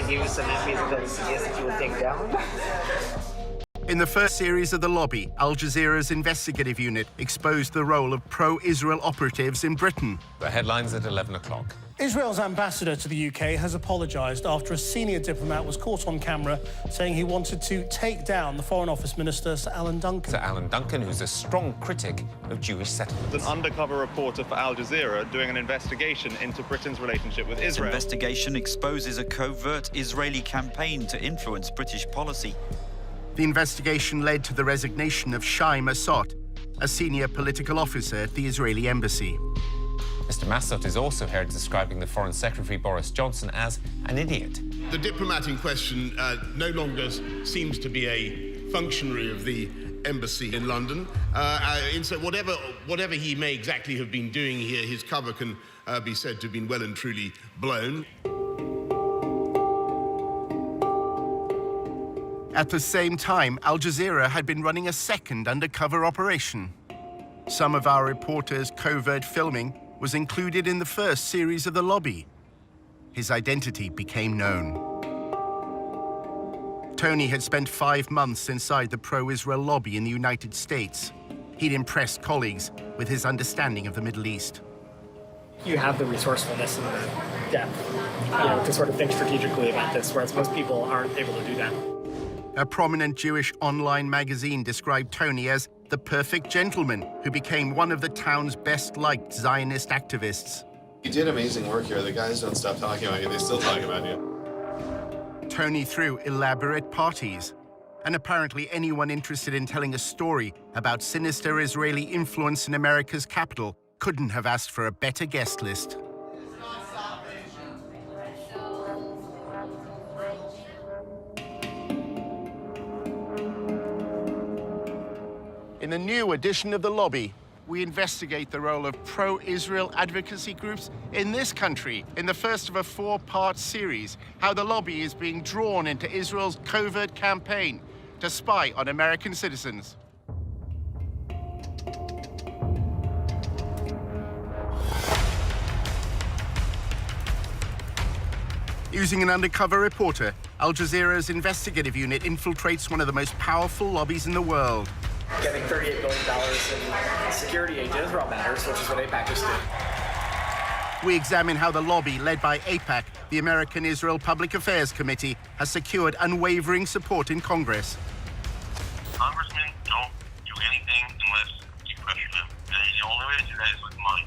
give you some images that suggests that you will take down? In the first series of The Lobby, Al Jazeera's investigative unit exposed the role of pro-Israel operatives in Britain. The headlines at 11 o'clock. Israel's ambassador to the UK has apologised after a senior diplomat was caught on camera saying he wanted to take down the Foreign Office Minister, Sir Alan Duncan. Sir Alan Duncan, who's a strong critic of Jewish settlements. An undercover reporter for Al Jazeera doing an investigation into Britain's relationship with Israel. This investigation exposes a covert Israeli campaign to influence British policy. The investigation led to the resignation of Shai Massot, a senior political officer at the Israeli embassy. Mr. Massot is also heard describing the Foreign Secretary Boris Johnson as an idiot. The diplomat in question no longer seems to be a functionary of the embassy in London. And so whatever he may exactly have been doing here, his cover can be said to have been well and truly blown. At the same time, Al Jazeera had been running a second undercover operation. Some of our reporters' covert filming was included in the first series of The Lobby. His identity became known. Tony had spent 5 months inside the pro-Israel lobby in the United States. He'd impressed colleagues with his understanding of the Middle East. You have the resourcefulness and the depth, to sort of think strategically about this, whereas most people aren't able to do that. A prominent Jewish online magazine described Tony as the perfect gentleman who became one of the town's best-liked Zionist activists. You did amazing work here. The guys don't stop talking about you. They still talk about you. Tony threw elaborate parties, and apparently anyone interested in telling a story about sinister Israeli influence in America's capital couldn't have asked for a better guest list. In a new edition of The Lobby, we investigate the role of pro-Israel advocacy groups in this country in the first of a 4-part series, how the lobby is being drawn into Israel's covert campaign to spy on American citizens. Using an undercover reporter, Al Jazeera's investigative unit infiltrates one of the most powerful lobbies in the world. Getting $38 billion in security aid to Israel matters, which is what AIPAC just did. We examine how the lobby, led by AIPAC, the American Israel Public Affairs Committee, has secured unwavering support in Congress. Congressmen don't do anything unless you pressure them. And the only way to do that is with money.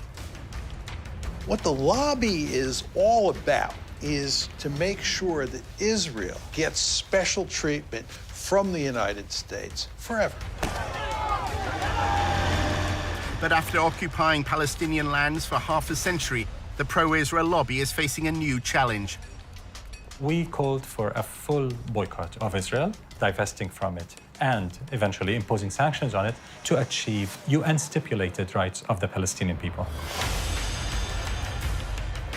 What the lobby is all about is to make sure that Israel gets special treatment from the United States forever. But after occupying Palestinian lands for half a century, the pro-Israel lobby is facing a new challenge. We called for a full boycott of Israel, divesting from it, and eventually imposing sanctions on it to achieve UN-stipulated rights of the Palestinian people.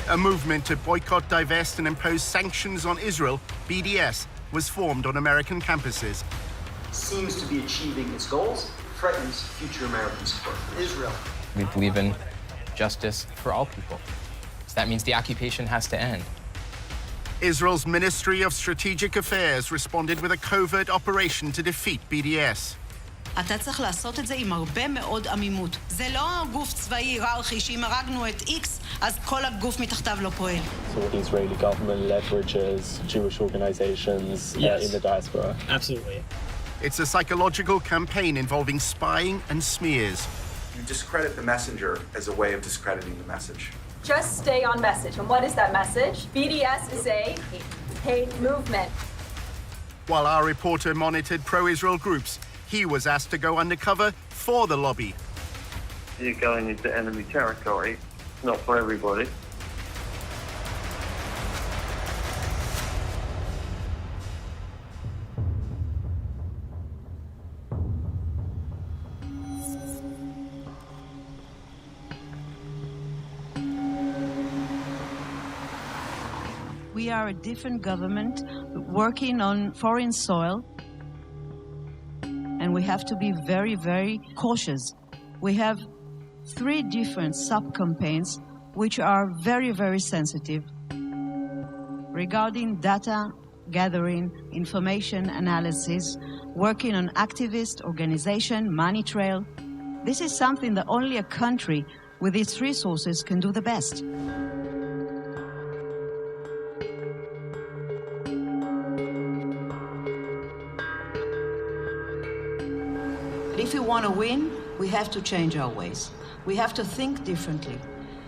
A movement to boycott, divest, and impose sanctions on Israel, BDS, was formed on American campuses. Seems to be achieving its goals, threatens future American support for Israel. We believe in justice for all people. So that means the occupation has to end. Israel's Ministry of Strategic Affairs responded with a covert operation to defeat BDS. אתה צריך לעשות את זה עם הרבה מאוד עמימות. זה לא גוף צבאי היררכי שאם הרגנו את X, אז כל הגוף מתחתיו לא פועל. So the Israeli government leverages Jewish organizations in the diaspora. Absolutely. It's a psychological campaign involving spying and smears. You discredit the messenger as a way of discrediting the message. Just stay on message. And what is that message? BDS is a hate movement. While our reporter monitored pro-Israel groups, he was asked to go undercover for the lobby. You're going into enemy territory. It's not for everybody. We are a different government working on foreign soil, and we have to be very, very cautious. We have 3 different sub-campaigns which are very, very sensitive. regarding data gathering, information analysis, working on activist organization, money trail. This is something that only a country with its resources can do the best. But if we want to win, we have to change our ways. We have to think differently.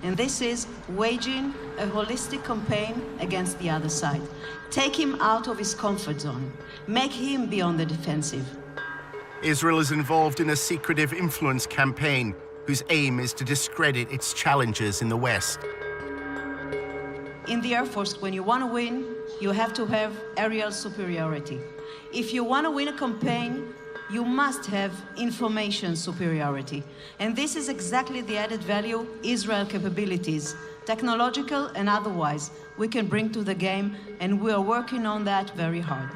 And this is waging a holistic campaign against the other side. Take him out of his comfort zone. Make him be on the defensive. Israel is involved in a secretive influence campaign whose aim is to discredit its challengers in the West. In the Air Force, when you want to win, you have to have aerial superiority. If you want to win a campaign, you must have information superiority. And this is exactly the added value Israel capabilities, technological and otherwise, we can bring to the game, and we are working on that very hard.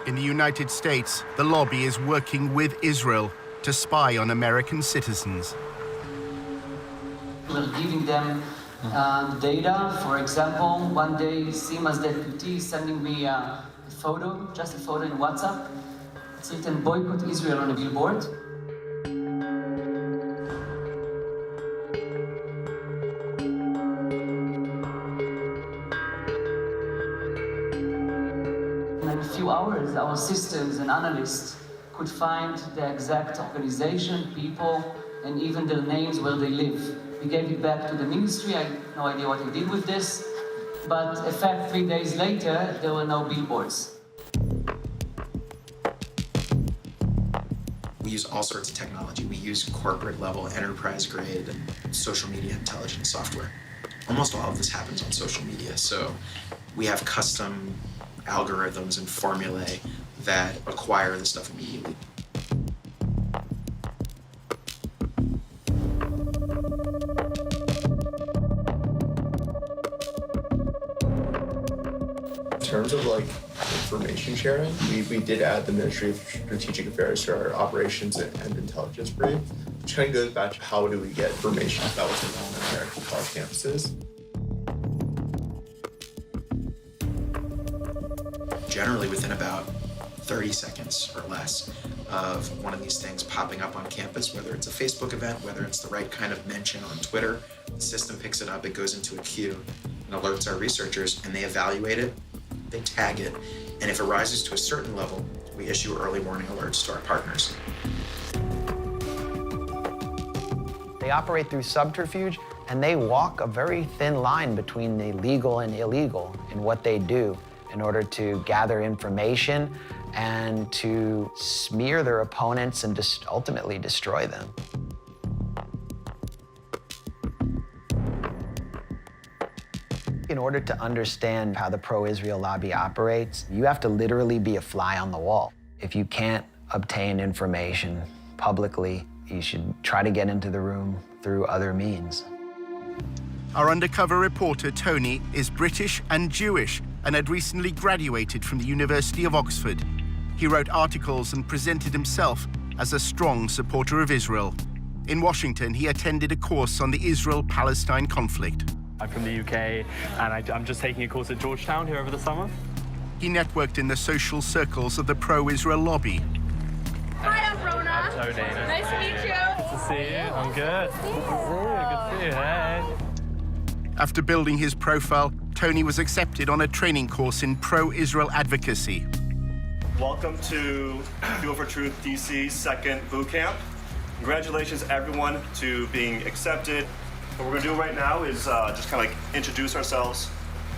In the United States, the lobby is working with Israel to spy on American citizens. We're giving them data. For example, one day, Sima's deputy is sending me a photo, just a photo in WhatsApp. It's written, boycott Israel on a billboard. In a few hours, our systems and analysts could find the exact organization, people, and even their names where they live. We gave it back to the ministry. I have no idea what they did with this. But in fact, 3 days later, there were no billboards. We use all sorts of technology. We use corporate level, enterprise grade social media intelligence software. Almost all of this happens on social media. So we have custom algorithms and formulae that acquire the stuff immediately. In terms of like information sharing, we did add the Ministry of Strategic Affairs to our operations and intelligence brief, which kind of goes back to how do we get information about what's going on in American college campuses. Generally within about 30 seconds or less of one of these things popping up on campus, whether it's a Facebook event, whether it's the right kind of mention on Twitter, the system picks it up, it goes into a queue and alerts our researchers, and they evaluate it, they tag it, and if it rises to a certain level, we issue early warning alerts to our partners. They operate through subterfuge, and they walk a very thin line between the legal and illegal in what they do in order to gather information and to smear their opponents and ultimately destroy them. In order to understand how the pro-Israel lobby operates, you have to literally be a fly on the wall. If you can't obtain information publicly, you should try to get into the room through other means. Our undercover reporter, Tony, is British and Jewish and had recently graduated from the University of Oxford. He wrote articles and presented himself as a strong supporter of Israel. In Washington, he attended a course on the Israel-Palestine conflict. I'm from the UK, and I'm just taking a course at Georgetown here over the summer. He networked in the social circles of the pro-Israel lobby. Hi, I'm Rona. I'm Tony. Nice to meet you. Good to see you. I'm good. Good to see you. Hey. After building his profile, Tony was accepted on a training course in pro-Israel advocacy. Welcome to Fuel for Truth DC's second boot camp. Congratulations, everyone, to being accepted. What we're going to do right now is just kind of like introduce ourselves.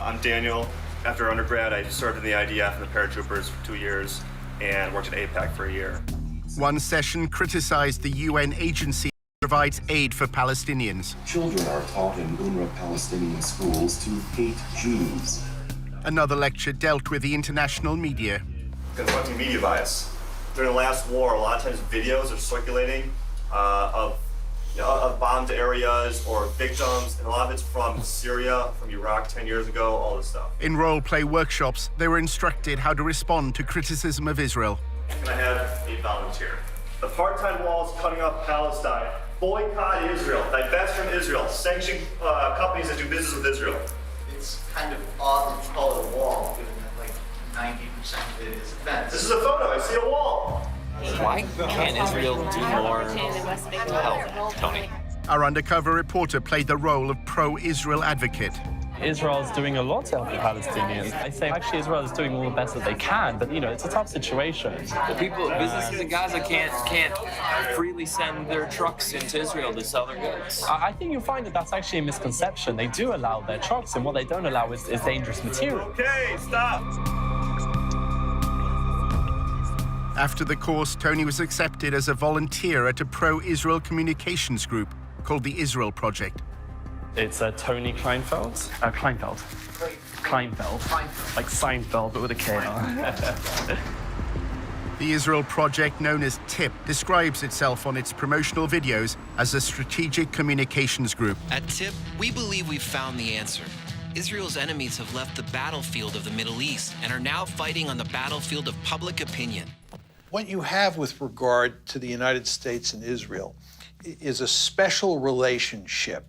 I'm Daniel. After undergrad, I served in the IDF and the paratroopers for 2 years and worked at APAC for a year. One session criticized the UN agency that provides aid for Palestinians. Children are taught in UNRWA Palestinian schools to hate Jews. Another lecture dealt with the international media. Confronting media bias. During the last war, a lot of times videos are circulating of bombed areas or victims, and a lot of it's from Syria, from Iraq 10 years ago, all this stuff. In role-play workshops, they were instructed how to respond to criticism of Israel. Can I have a volunteer? The part-time walls cutting off Palestine. Boycott Israel. Divest from Israel. Sanction companies that do business with Israel. it's kind of odd to call it a wall, given that like 90% of it is a fence. This is a photo. I see a wall. Why can't Israel do more to help, Tony? Our undercover reporter played the role of pro-Israel advocate. Israel's doing a lot to help the Palestinians. I say actually Israel is doing all the best that they can, but it's a tough situation. The businesses in Gaza can't freely send their trucks into Israel to sell their goods. I think you'll find that that's actually a misconception. They do allow their trucks, and what they don't allow is dangerous material. Okay, stop. After the course, Tony was accepted as a volunteer at a pro-Israel communications group called the Israel Project. It's Tony Kleinfeld. Kleinfeld. Like Seinfeld, but with a K on. The Israel Project, known as TIP, describes itself on its promotional videos as a strategic communications group. At TIP, we believe we've found the answer. Israel's enemies have left the battlefield of the Middle East and are now fighting on the battlefield of public opinion. What you have with regard to the United States and Israel is a special relationship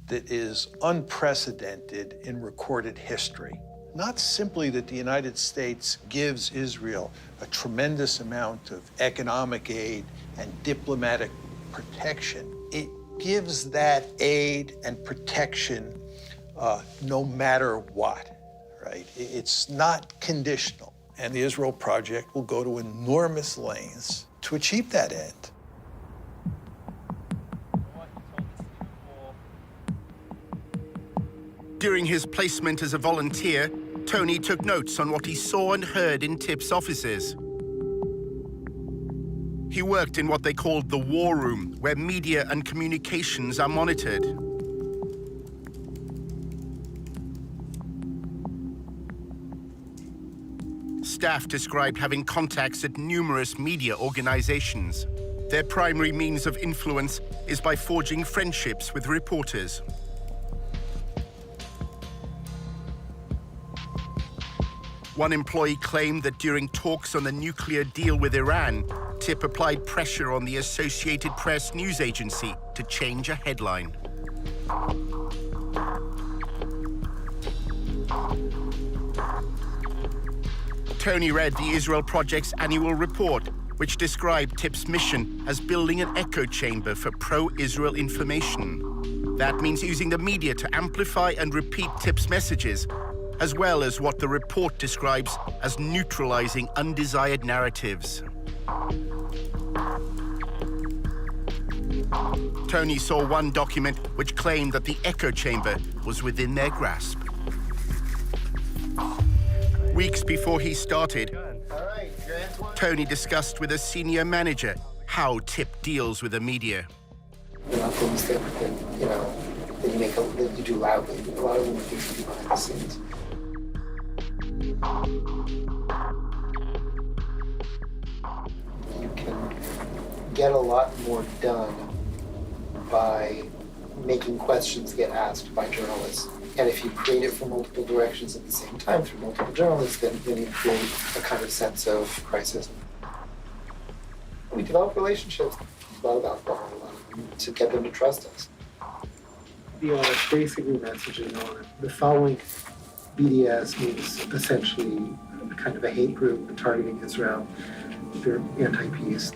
that is unprecedented in recorded history. Not simply that the United States gives Israel a tremendous amount of economic aid and diplomatic protection, it gives that aid and protection no matter what, right? It's not conditional. And the Israel Project will go to enormous lengths to achieve that end. During his placement as a volunteer, Tony took notes on what he saw and heard in TIP's offices. He worked in what they called the war room, where media and communications are monitored. Staff described having contacts at numerous media organizations. Their primary means of influence is by forging friendships with reporters. One employee claimed that during talks on the nuclear deal with Iran, TIP applied pressure on the Associated Press news agency to change a headline. Tony read the Israel Project's annual report, which described TIP's mission as building an echo chamber for pro-Israel information. That means using the media to amplify and repeat TIP's messages, as well as what the report describes as neutralizing undesired narratives. Tony saw one document which claimed that the echo chamber was within their grasp. Weeks before he started, Tony discussed with a senior manager how TIP deals with the media. Things that you do loudly. A lot of them are things you do behind the scenes. You can get a lot more done by making questions get asked by journalists. And if you create it from multiple directions at the same time through multiple journalists, then you create a kind of sense of crisis. We develop relationships, a lot of alcohol, to get them to trust us. The basically messaging on the following BDS means essentially a kind of a hate group targeting Israel. They're anti-peace.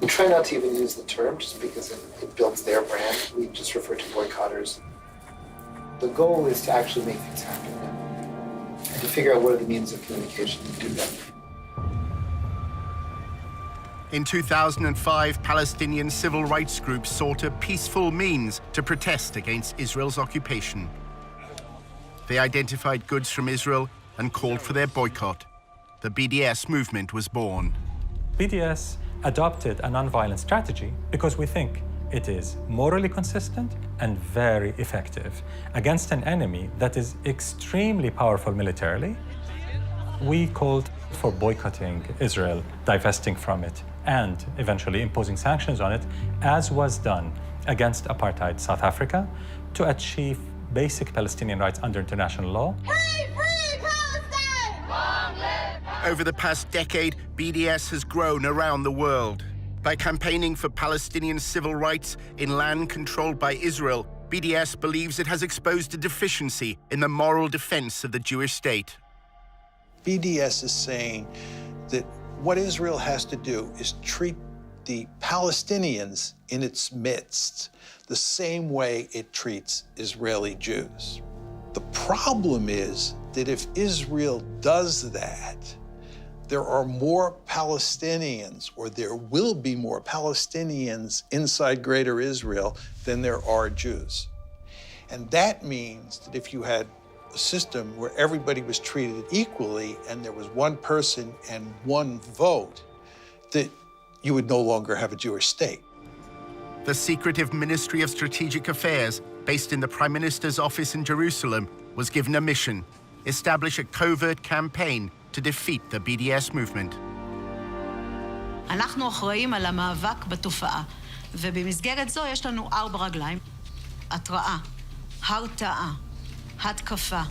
We try not to even use the term just because it builds their brand. We just refer to boycotters. The goal is to actually make things happen now and to figure out what are the means of communication to do that. In 2005, Palestinian civil rights groups sought a peaceful means to protest against Israel's occupation. They identified goods from Israel and called for their boycott. The BDS movement was born. BDS adopted a nonviolent strategy because we think it is morally consistent and very effective against an enemy that is extremely powerful militarily. We called for boycotting Israel, divesting from it, and eventually imposing sanctions on it, as was done against apartheid South Africa, to achieve basic Palestinian rights under international law. Free Palestine! Long live! Over the past decade, BDS has grown around the world. By campaigning for Palestinian civil rights in land controlled by Israel, BDS believes it has exposed a deficiency in the moral defense of the Jewish state. BDS is saying that what Israel has to do is treat the Palestinians in its midst the same way it treats Israeli Jews. The problem is that if Israel does that, there are more Palestinians, or there will be more Palestinians inside Greater Israel than there are Jews. And that means that if you had a system where everybody was treated equally and there was one person and one vote, that you would no longer have a Jewish state. The secretive Ministry of Strategic Affairs, based in the Prime Minister's office in Jerusalem, was given a mission: establish a covert campaign to defeat the BDS movement. אנחנו אחראים על המאבק בתופעה, ובמסגרת זו יש לנו 4 רגליים: התראה, הרתעה, התקפה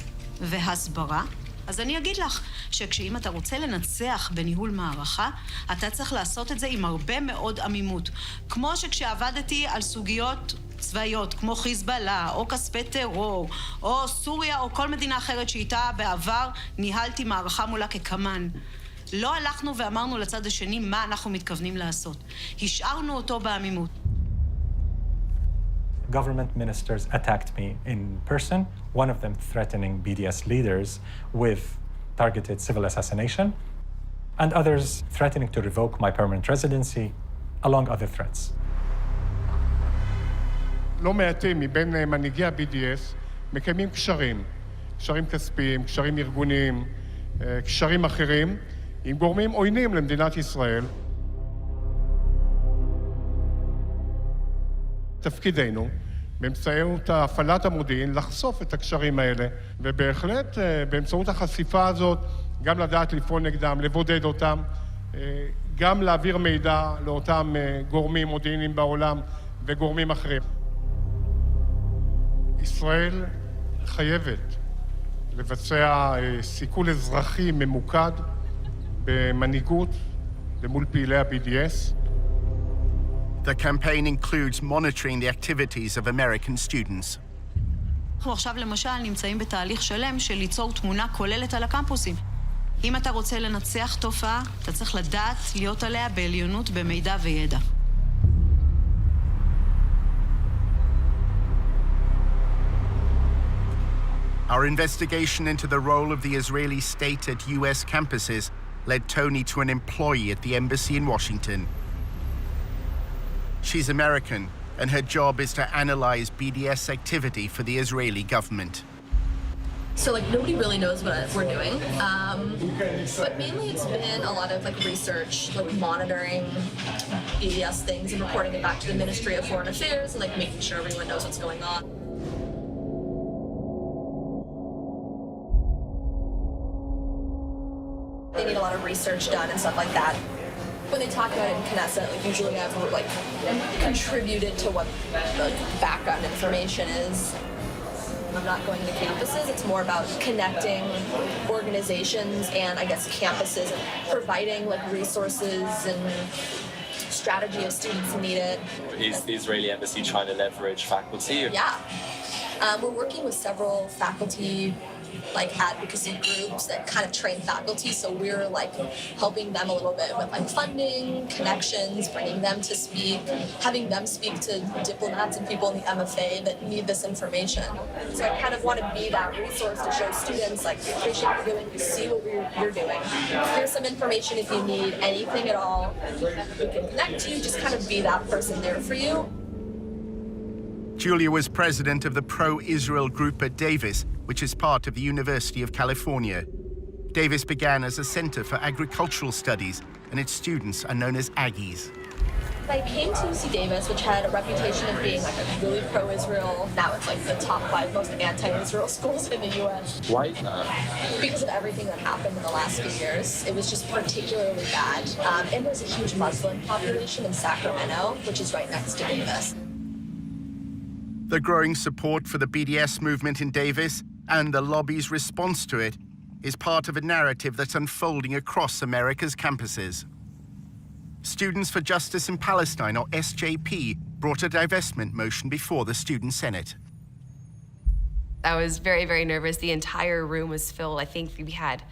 והסברה. אז אני אגיד לך שכשאם אתה רוצה לנצח בניהול מערכה, אתה צריך לעשות את זה עם הרבה מאוד עמימות. כמו שכשעבדתי על סוגיות צבאיות, כמו חיזבאללה, או כספי טרור, או סוריה, או כל מדינה אחרת שאיתה בעבר ניהלתי מערכה מולה כקמן. לא הלכנו ואמרנו לצד השני מה אנחנו מתכוונים לעשות. השארנו אותו בעמימות. Government ministers attacked me in person, one of them threatening BDS leaders with targeted civil assassination, and others threatening to revoke my permanent residency, along other threats. לא מעטים מבין מנהיגי ה-BDS מקיימים קשרים, קשרים כספיים, קשרים ארגוניים, קשרים אחרים, עם גורמים עוינים למדינת ישראל. תפקידנו, באמצעות הפעלת המודיעין, לחשוף את הקשרים האלה, ובהחלט באמצעות החשיפה הזאת, גם לדעת לפעול נגדם, לבודד אותם, גם להעביר מידע לאותם גורמים מודיעיניים בעולם וגורמים אחרים. ישראל חייבת לבצע סיכול אזרחי ממוקד במנהיגות ומול פעילי ה-BDS. The campaign includes monitoring the activities of American students. אנחנו עכשיו למשל נמצאים בתהליך שלם של ליצור תמונה כוללת על הקמפוסים. אם אתה רוצה לנצח תופעה, אתה צריך לדעת להיות עליה בעליונות במידע וידע. Our investigation into the role of the Israeli state at US campuses led Tony to an employee at the embassy in Washington. She's American, and her job is to analyze BDS activity for the Israeli government. So nobody really knows what we're doing, but mainly it's been a lot of research, monitoring BDS things and reporting it back to the Ministry of Foreign Affairs and making sure everyone knows what's going on. They need a lot of research done and stuff like that. When they talk about it in Knesset, usually I've contributed to what the background information is. I'm not going to campuses. It's more about connecting organizations and I guess campuses and providing resources and strategy if students need it. Is the Israeli embassy trying to leverage faculty? Yeah. We're working with several faculty advocacy groups that kind of train faculty, so we're helping them a little bit with funding, connections, bringing them to speak, having them speak to diplomats and people in the MFA that need this information. So I kind of want to be that resource to show students we appreciate what you're doing, we see what you're doing. Here's some information if you need anything at all. We can connect you, just kind of be that person there for you. Julia was president of the pro-Israel group at Davis, which is part of the University of California. Davis began as a center for agricultural studies, and its students are known as Aggies. I came to UC Davis, which had a reputation of being a really pro-Israel. Now it's the top 5 most anti-Israel schools in the U.S. Why is that? Because of everything that happened in the last few years. It was just particularly bad. And there's a huge Muslim population in Sacramento, which is right next to Davis. The growing support for the BDS movement in Davis and the lobby's response to it is part of a narrative that's unfolding across America's campuses. Students for Justice in Palestine, or SJP, brought a divestment motion before the Student Senate. I was very, very nervous. The entire room was filled. I think we had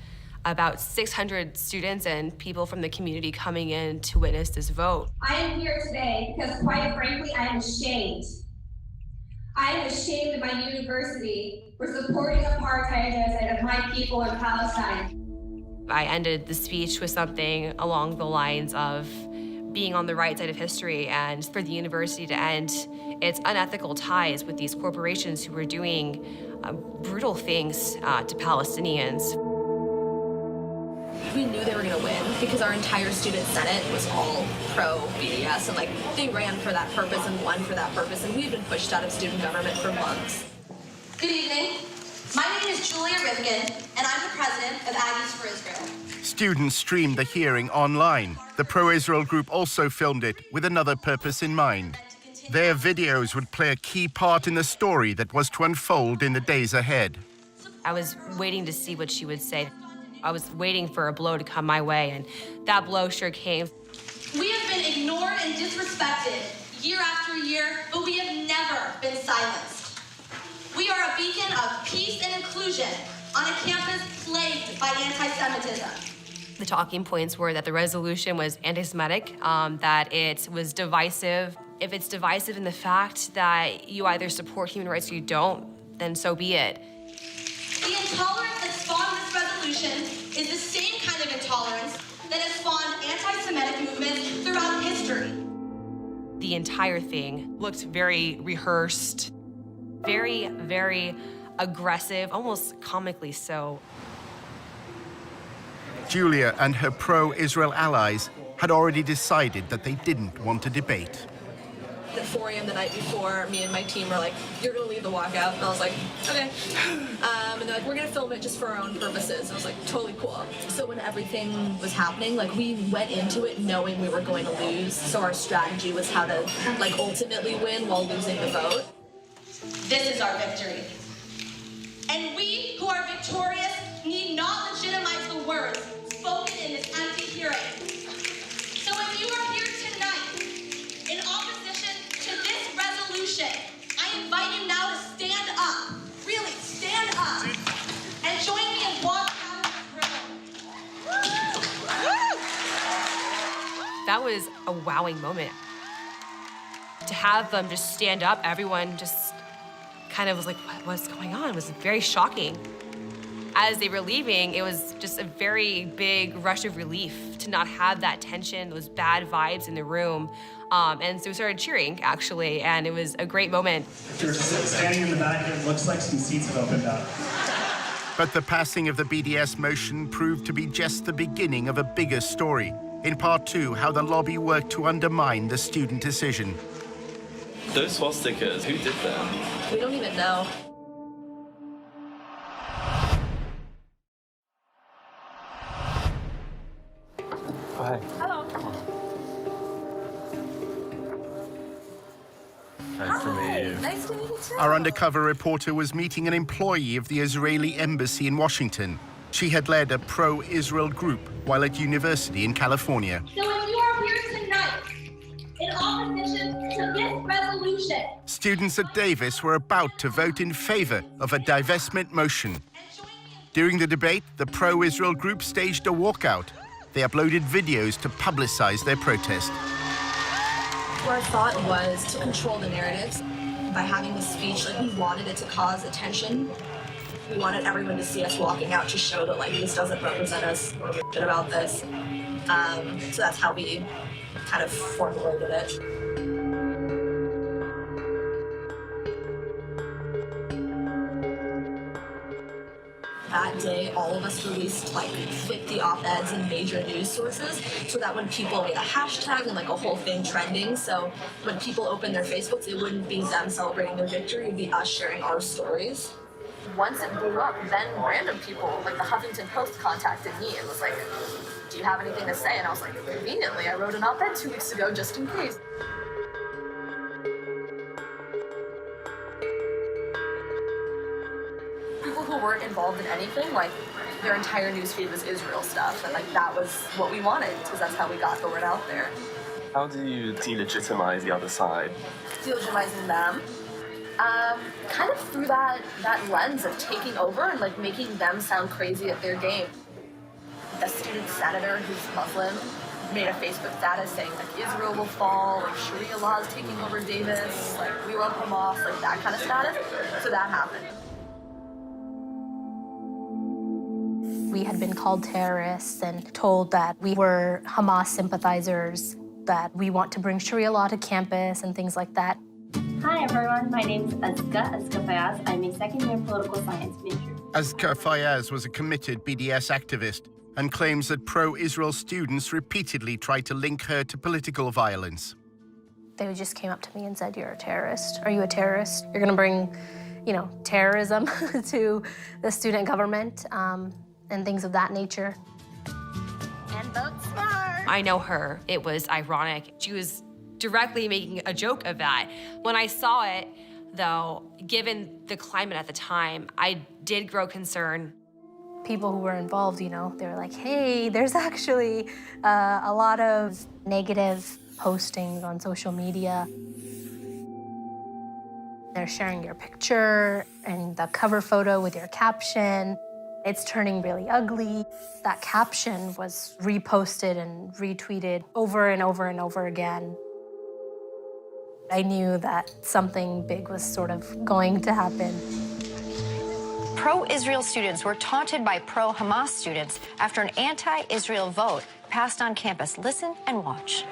about 600 students and people from the community coming in to witness this vote. I am here today because, quite frankly, I am ashamed. I am ashamed of my university for supporting apartheid genocide of my people in Palestine. I ended the speech with something along the lines of being on the right side of history and for the university to end its unethical ties with these corporations who were doing brutal things to Palestinians. We knew they were going to win because our entire student senate was all pro-BDS, and they ran for that purpose and won for that purpose, and we've been pushed out of student government for months. Good evening. My name is Julia Rivkin, and I'm the president of Aggies for Israel. Students streamed the hearing online. The pro-Israel group also filmed it with another purpose in mind. Their videos would play a key part in the story that was to unfold in the days ahead. I was waiting to see what she would say. I was waiting for a blow to come my way, and that blow sure came. We have been ignored and disrespected year after year, but we have never been silenced. We are a beacon of peace and inclusion on a campus plagued by anti-Semitism. The talking points were that the resolution was anti-Semitic, that it was divisive. If it's divisive in the fact that you either support human rights or you don't, then so be it. The intolerance that spawned this resolution is the same kind of intolerance that has spawned anti-Semitic movements throughout history. The entire thing looked very rehearsed, very, very aggressive, almost comically so. Julia and her pro-Israel allies had already decided that they didn't want a debate. At 4 a.m. the night before, me and my team were like, "You're gonna lead the walkout," and I was like, "Okay." And they're like, "We're gonna film it just for our own purposes." I was like, "Totally cool." So when everything was happening, we went into it knowing we were going to lose. So our strategy was how to ultimately win while losing the vote. This is our victory. And we who are victorious need not legitimize the words spoken in this empty hearing. So if you are here tonight in opposition to this resolution, I invite you now to stand up. Really, stand up. And join me in walking out of this room. That was a wowing moment. To have them just stand up, everyone just kind of was like, what's going on? It was very shocking. As they were leaving, it was just a very big rush of relief to not have that tension, those bad vibes in the room. And so we started cheering, actually, and it was a great moment. You're standing in the back, it looks like some seats have opened up. But the passing of the BDS motion proved to be just the beginning of a bigger story. In part 2, how the lobby worked to undermine the student decision. Those swastikas, who did them? We don't even know. Hi. Hello. Nice to meet you. Nice to meet you too. Our undercover reporter was meeting an employee of the Israeli embassy in Washington. She had led a pro-Israel group while at university in California. So if you are here tonight in opposition to this resolution, Students at Davis were about to vote in favor of a divestment motion. During the debate, the pro-Israel group staged a walkout. They uploaded videos to publicize their protest. Our thought was to control the narratives by having the speech. We wanted it to cause attention. We wanted everyone to see us walking out to show that this doesn't represent us or shit about this. So that's how we kind of formulated it. That day, all of us released 50 op-eds in major news sources so that when people made a hashtag and a whole thing trending, so when people opened their Facebooks, it wouldn't be them celebrating their victory, it would be us sharing our stories. Once it blew up, then random people, the Huffington Post contacted me and was like, "Do you have anything to say?" And I was like, "Conveniently, I wrote an op-ed 2 weeks ago just in case." People who weren't involved in anything, their entire newsfeed was Israel stuff, and that was what we wanted, because that's how we got the word out there. How do you delegitimize the other side? Delegitimizing them. Kind of through that lens of taking over and like making them sound crazy at their game. The student senator who's Muslim made a Facebook status saying like Israel will fall, like Sharia law is taking over Davis, like we love Hamas, like that kind of status. So that happened. We had been called terrorists and told that we were Hamas sympathizers, that we want to bring Sharia law to campus and things like that. Hi everyone, my name is Azka Fayaz. I'm a second-year political science major. Azka Fayaz was a committed BDS activist and claims that pro-Israel students repeatedly tried to link her to political violence. They just came up to me and said, "You're a terrorist. Are you a terrorist? You're gonna bring, terrorism to the student government," and things of that nature. And vote smart. I know her. It was ironic. She was directly making a joke of that. When I saw it, though, given the climate at the time, I did grow concerned. People who were involved, they were like, hey, there's actually a lot of negative postings on social media. They're sharing your picture and the cover photo with your caption. It's turning really ugly. That caption was reposted and retweeted over and over and over again. I knew that something big was sort of going to happen. Pro-Israel students were taunted by pro-Hamas students after an anti-Israel vote passed on campus. Listen and watch.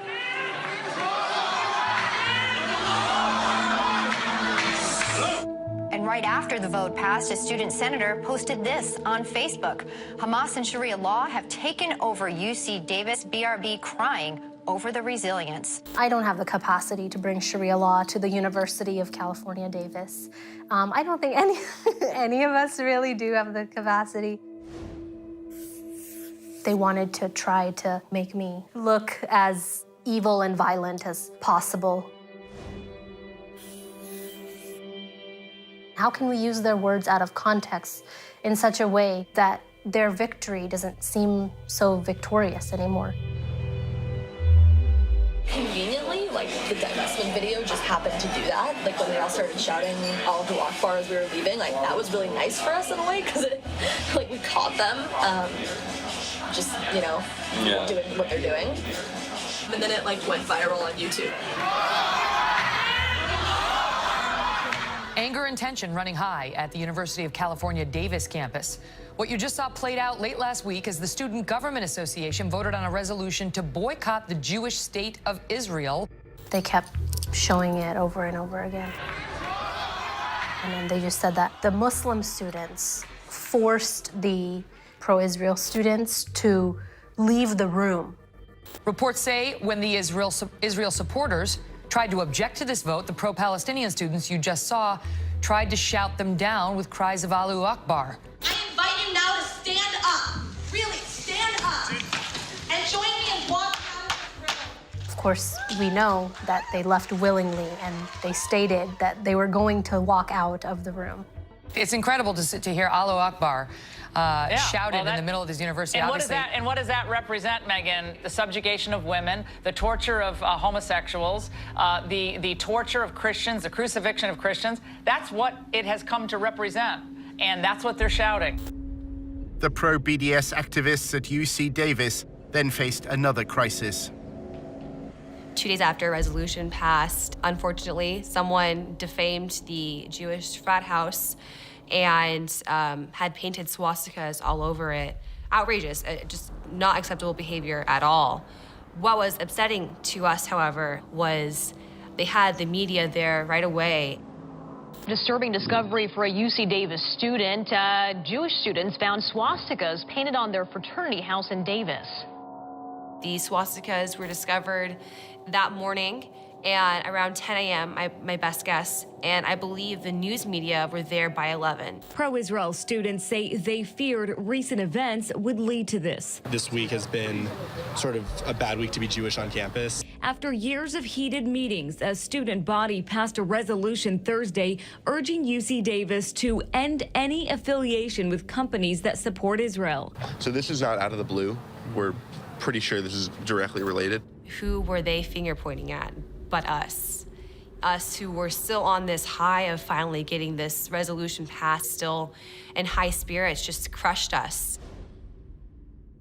And right after the vote passed, a student senator posted this on Facebook. Hamas and Sharia law have taken over UC Davis, BRB crying over the resilience. I don't have the capacity to bring Sharia law to the University of California, Davis. I don't think any of us really do have the capacity. They wanted to try to make me look as evil and violent as possible. How can we use their words out of context in such a way that their victory doesn't seem so victorious anymore? Conveniently, the divestment video just happened to do that. When they all started shouting Allahu Akbar as we were leaving, that was really nice for us in a way, because we caught them doing what they're doing. And then it went viral on YouTube. Anger and tension running high at the University of California Davis campus. What you just saw played out late last week as the Student Government Association voted on a resolution to boycott the Jewish state of Israel. They kept showing it over and over again. And then they just said that the Muslim students forced the pro-Israel students to leave the room. Reports say when the Israel supporters tried to object to this vote, the pro-Palestinian students you just saw tried to shout them down with cries of Allahu Akbar. I invite you now to stand up. Really, stand up. And join me in walking out of the room. Of course, we know that they left willingly, and they stated that they were going to walk out of the room. It's incredible to hear Allahu Akbar shouted in the middle of this university. And what does that represent, Megan? The subjugation of women, the torture of homosexuals, the torture of Christians, the crucifixion of Christians. That's what it has come to represent, and that's what they're shouting. The pro-BDS activists at UC Davis then faced another crisis. 2 days after a resolution passed, unfortunately, someone defamed the Jewish frat house and had painted swastikas all over it. Outrageous, just not acceptable behavior at all. What was upsetting to us, however, was they had the media there right away. Disturbing discovery for a UC Davis student. Jewish students found swastikas painted on their fraternity house in Davis. These swastikas were discovered that morning, and around 10 a.m., my best guess, and I believe the news media were there by 11. Pro-Israel students say they feared recent events would lead to this. This week has been sort of a bad week to be Jewish on campus. After years of heated meetings, a student body passed a resolution Thursday urging UC Davis to end any affiliation with companies that support Israel. So this is not out of the blue. We're pretty sure this is directly related. Who were they finger pointing at but us? Us who were still on this high of finally getting this resolution passed, still in high spirits, just crushed us.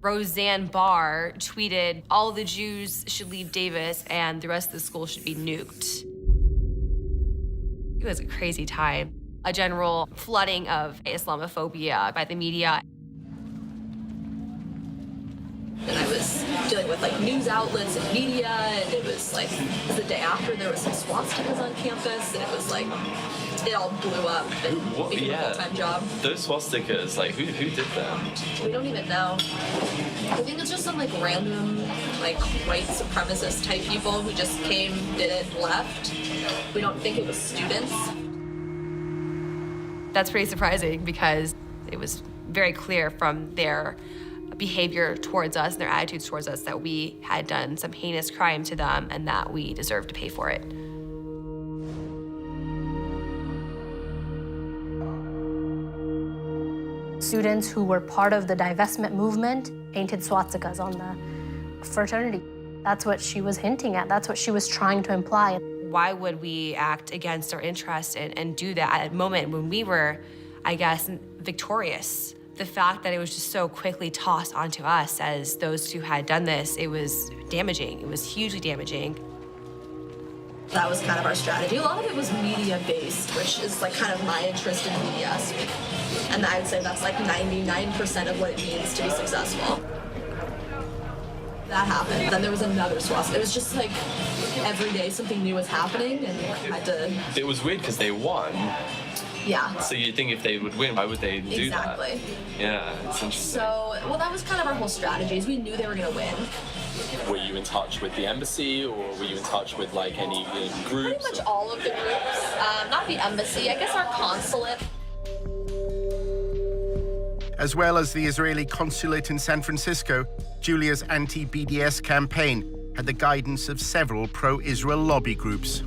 Roseanne Barr tweeted, all the Jews should leave Davis and the rest of the school should be nuked. It was a crazy time. A general flooding of Islamophobia by the media. And I was dealing with like news outlets and media, and it was like the day after there was some swastikas on campus, and it was like it all blew up and became a full-time job. Those swastikas, like who did them? We don't even know. I think it's just some like random like white supremacist type people who just came, did it, and left. We don't think it was students. That's pretty surprising because it was very clear from their behavior towards us and their attitudes towards us that we had done some heinous crime to them and that we deserved to pay for it. Students who were part of the divestment movement painted swastikas on the fraternity. That's what she was hinting at. That's what she was trying to imply. Why would we act against our interests and do that at a moment when we were, I guess, victorious? The fact that it was just so quickly tossed onto us as those who had done this, it was damaging. It was hugely damaging. That was kind of our strategy. A lot of it was media-based, which is like kind of my interest in media. And I would say that's like 99% of what it means to be successful. That happened. Then there was another swastika. It was just like every day something new was happening, and I had to... It was weird because they won. Yeah. So you think if they would win, why would they do Exactly. that? Yeah, it's interesting. So, well, that was kind of our whole strategy, is we knew they were going to win. Were you in touch with the embassy, or were you in touch with like any groups? Pretty much all of the groups. Not the embassy, I guess our consulate. As well as the Israeli consulate in San Francisco, Julia's anti-BDS campaign had the guidance of several pro-Israel lobby groups.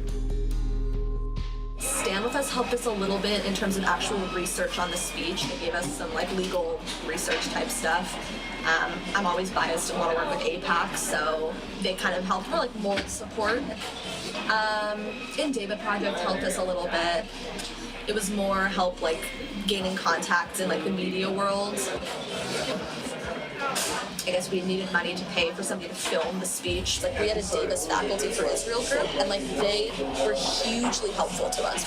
Stand With Us helped us a little bit in terms of actual research on the speech. They gave us some like legal research type stuff. I'm always biased and want to work with AIPAC, so they kind of helped for like moral support. And David Project helped us a little bit. It was more help like gaining contacts in like the media world. I guess we needed money to pay for somebody to film the speech. Like we had a Davis Faculty for Israel group, and like they were hugely helpful to us.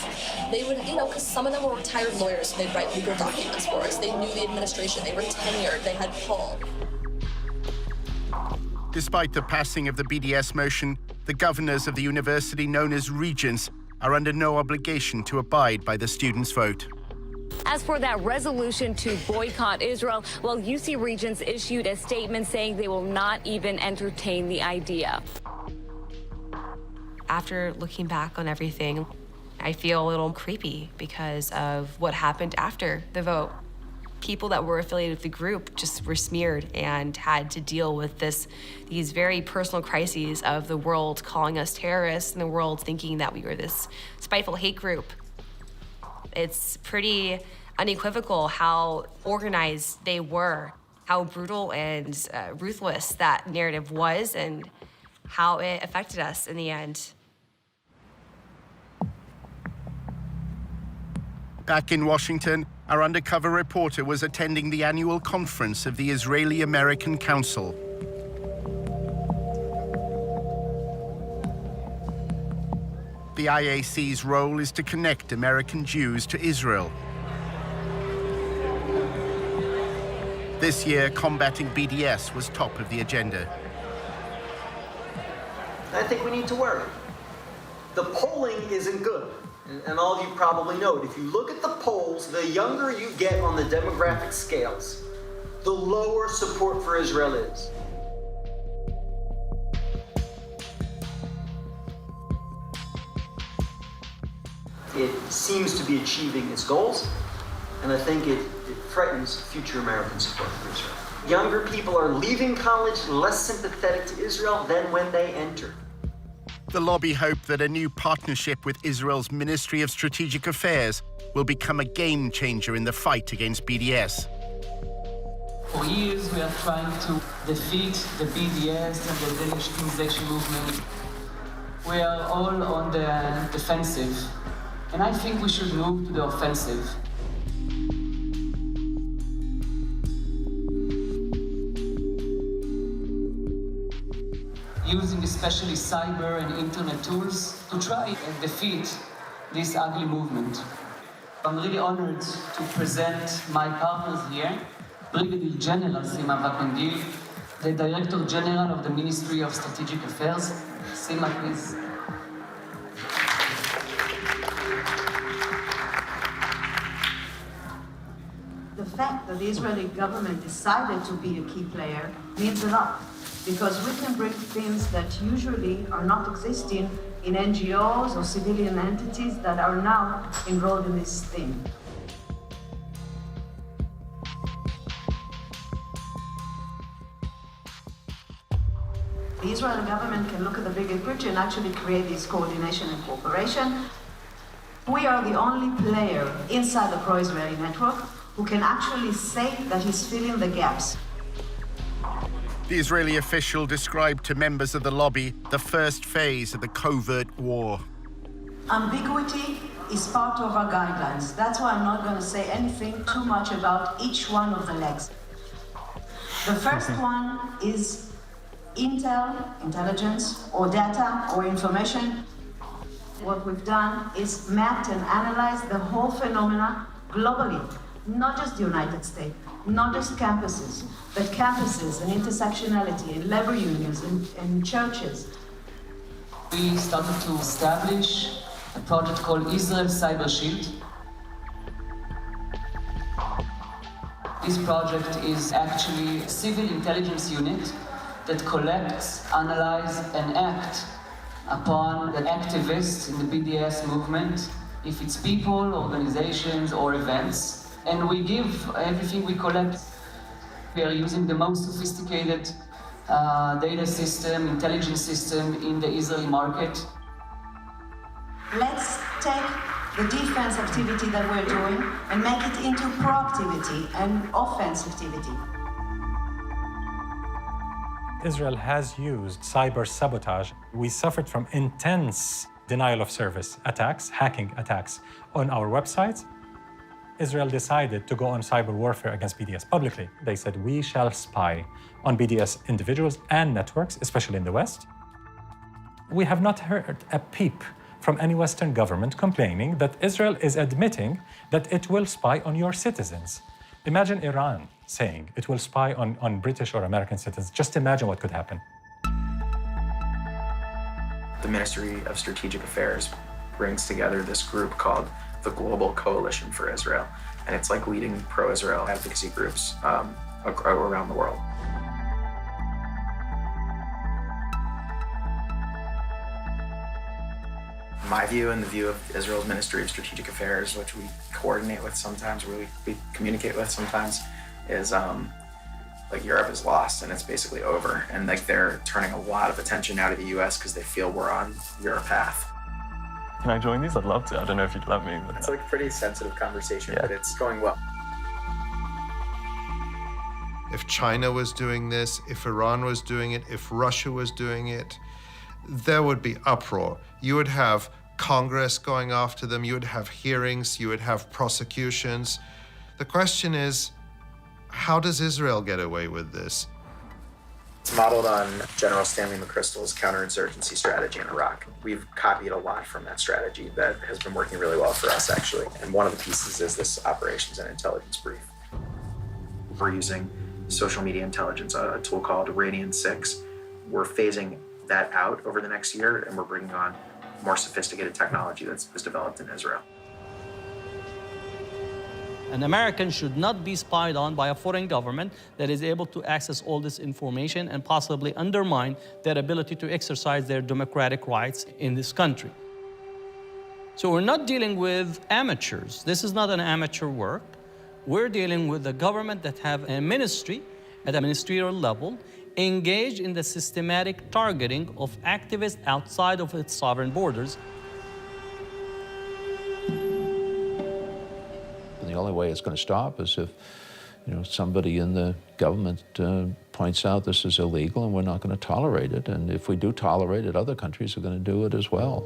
They would, you know, because some of them were retired lawyers, so they'd write legal documents for us. They knew the administration, they were tenured, they had pull. Despite the passing of the BDS motion, the governors of the university known as regents are under no obligation to abide by the students' vote. As for that resolution to boycott Israel, well, UC Regents issued a statement saying they will not even entertain the idea. After looking back on everything, I feel a little creepy because of what happened after the vote. People that were affiliated with the group just were smeared and had to deal with these very personal crises of the world calling us terrorists and the world thinking that we were this spiteful hate group. It's pretty unequivocal how organized they were, how brutal and ruthless that narrative was, and how it affected us in the end. Back in Washington, our undercover reporter was attending the annual conference of the Israeli-American Council. The IAC's role is to connect American Jews to Israel. This year, combating BDS was top of the agenda. I think we need to worry. The polling isn't good. And all of you probably know it. If you look at the polls, the younger you get on the demographic scales, the lower support for Israel is. It seems to be achieving its goals, and I think it threatens future American support for Israel. Younger people are leaving college less sympathetic to Israel than when they entered. The lobby hope that a new partnership with Israel's Ministry of Strategic Affairs will become a game changer in the fight against BDS. For years, we are trying to defeat the BDS and the delegitimization movement. We are all on the defensive, and I think we should move to the offensive. Using especially cyber and internet tools to try and defeat this ugly movement. I'm really honored to present my partners here, Brigadier General Sima Vakandil, the Director General of the Ministry of Strategic Affairs. Sima, please. The fact that the Israeli government decided to be a key player means a lot, because we can bring things that usually are not existing in NGOs or civilian entities that are now enrolled in this thing. The Israeli government can look at the bigger picture and actually create this coordination and cooperation. We are the only player inside the pro-Israeli network who can actually say that he's filling the gaps. The Israeli official described to members of the lobby the first phase of the covert war. Ambiguity is part of our guidelines. That's why I'm not going to say anything too much about each one of the legs. The first one is intel, intelligence, or data, or information. What we've done is mapped and analyzed the whole phenomena globally, not just the United States, not just campuses, but campuses and intersectionality and labor unions and churches. We started to establish a project called Israel Cyber Shield. This project is actually a civil intelligence unit that collects, analyzes, and acts upon the activists in the BDS movement, if it's people, organizations, or events. And we give everything we collect. We are using the most sophisticated data system, intelligence system in the Israeli market. Let's take the defense activity that we're doing and make it into proactivity and offensivity. Israel has used cyber sabotage. We suffered from intense denial of service attacks, hacking attacks on our websites. Israel decided to go on cyber warfare against BDS publicly. They said, we shall spy on BDS individuals and networks, especially in the West. We have not heard a peep from any Western government complaining that Israel is admitting that it will spy on your citizens. Imagine Iran saying it will spy on British or American citizens. Just imagine what could happen. The Ministry of Strategic Affairs brings together this group called the Global Coalition for Israel. And it's like leading pro-Israel advocacy groups around the world. My view and the view of Israel's Ministry of Strategic Affairs, which we coordinate with sometimes, we communicate with sometimes, is like Europe is lost and it's basically over. And like they're turning a lot of attention now to the US because they feel we're on your path. Can I join these? I'd love to. I don't know if you'd let me. But it's like a pretty sensitive conversation, but it's going well. If China was doing this, if Iran was doing it, if Russia was doing it, there would be uproar. You would have Congress going after them, you would have hearings, you would have prosecutions. The question is, how does Israel get away with this? It's modeled on General Stanley McChrystal's counterinsurgency strategy in Iraq. We've copied a lot from that strategy that has been working really well for us, actually. And one of the pieces is this operations and intelligence brief. We're using social media intelligence, a tool called Radian 6. We're phasing that out over the next year, and we're bringing on more sophisticated technology that was developed in Israel. An American should not be spied on by a foreign government that is able to access all this information and possibly undermine their ability to exercise their democratic rights in this country. So we're not dealing with amateurs. This is not an amateur work. We're dealing with a government that have a ministry at a ministerial level engaged in the systematic targeting of activists outside of its sovereign borders. The only way it's going to stop is if somebody in the government points out this is illegal and we're not going to tolerate it. And if we do tolerate it, other countries are going to do it as well.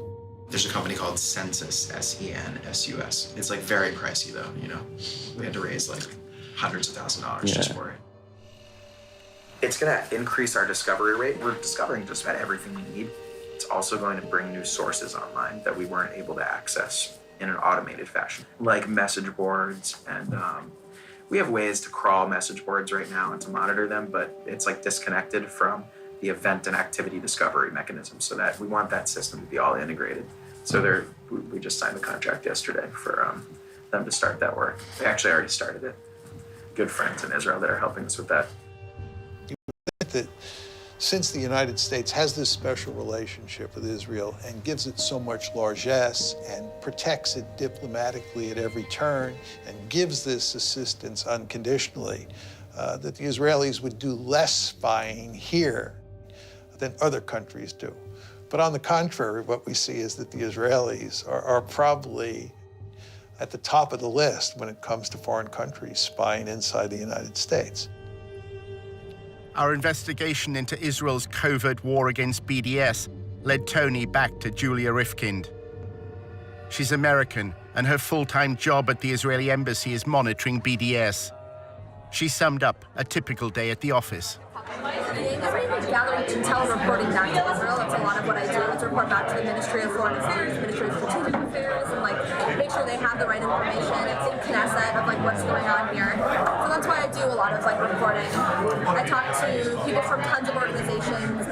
There's a company called Census, S-E-N-S-U-S. It's like very pricey though, We had to raise like hundreds of thousands of dollars just for it. It's gonna increase our discovery rate. We're discovering just about everything we need. It's also going to bring new sources online that we weren't able to access in an automated fashion, like message boards. And we have ways to crawl message boards right now and to monitor them, but it's like disconnected from the event and activity discovery mechanism, so that we want that system to be all integrated. So we just signed the contract yesterday for them to start that work. They actually already started it. Good friends in Israel that are helping us with that. That since the United States has this special relationship with Israel and gives it so much largesse and protects it diplomatically at every turn and gives this assistance unconditionally, that the Israelis would do less spying here than other countries do. But on the contrary, what we see is that the Israelis are probably at the top of the list when it comes to foreign countries spying inside the United States. Our investigation into Israel's covert war against BDS led Tony back to Julia Rifkind. She's American, and her full-time job at the Israeli embassy is monitoring BDS. She summed up a typical day at the office. Gathering intel, reporting back to Israel. That's a lot of what I do. It's report back to the Ministry of Foreign Affairs, Ministry of Strategic Affairs, and make sure they have the right information. It's in Knesset of what's going on here. So that's why I do a lot of reporting. I talk to people from tons of organizations,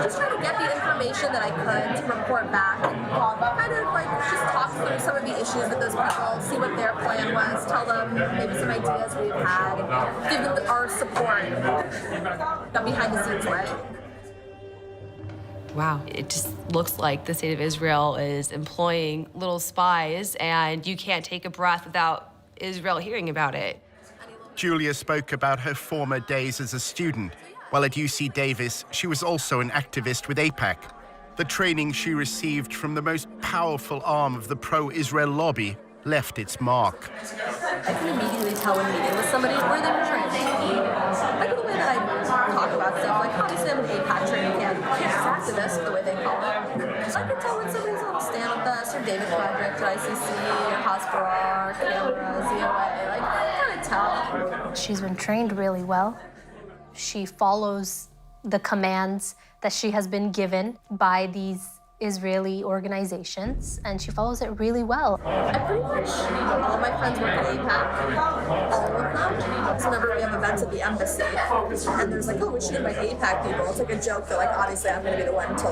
just trying to get the information that I could to report back and kind of just talk through some of the issues with those people, see what their plan was, tell them maybe some ideas we've had, give them our support, the behind the scenes way. Wow, it just looks like the state of Israel is employing little spies, and you can't take a breath without Israel hearing about it. Julia spoke about her former days as a student. While at UC Davis, she was also an activist with AIPAC. The training she received from the most powerful arm of the pro-Israel lobby left its mark. I can immediately tell when meeting with somebody where they were trying to be. The way that I talk about stuff, obviously I'm an AIPAC training camp. I can't activist the way they call it. So I can tell when somebody's on Stand With Us or David Project or ICC or Hasbara or Camera, ZOA. I can kind of tell. She's been trained really well. She follows the commands that she has been given by these Israeli organizations, and she follows it really well. I pretty much, all of my friends work at AIPAC, all of them. So whenever we have events at the embassy, and there's oh, we should invite AIPAC people, it's a joke that obviously I'm gonna be the one to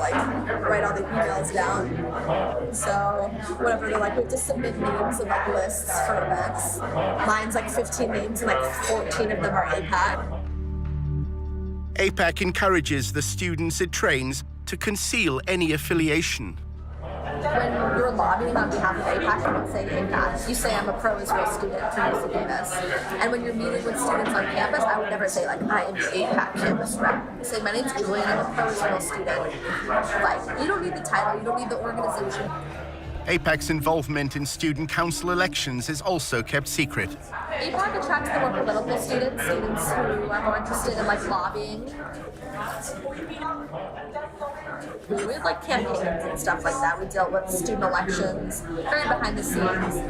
write all the emails down. So whenever they're we have to submit names of lists for events, mine's 15 names and 14 of them are AIPAC. AIPAC encourages the students it trains to conceal any affiliation. When you're lobbying on behalf of AIPAC, you don't say AIPAC. You say I'm a pro-Israel student from UC Davis. And when you're meeting with students on campus, I would never say I am the AIPAC campus rep. I say my name's Julian, I'm a pro-Israel student. You don't need the title, you don't need the organization. AIPAC's involvement in student council elections is also kept secret. AIPAC attracts the more political students who are more interested in lobbying. We had campaigns and stuff like that. We dealt with student elections, very behind the scenes.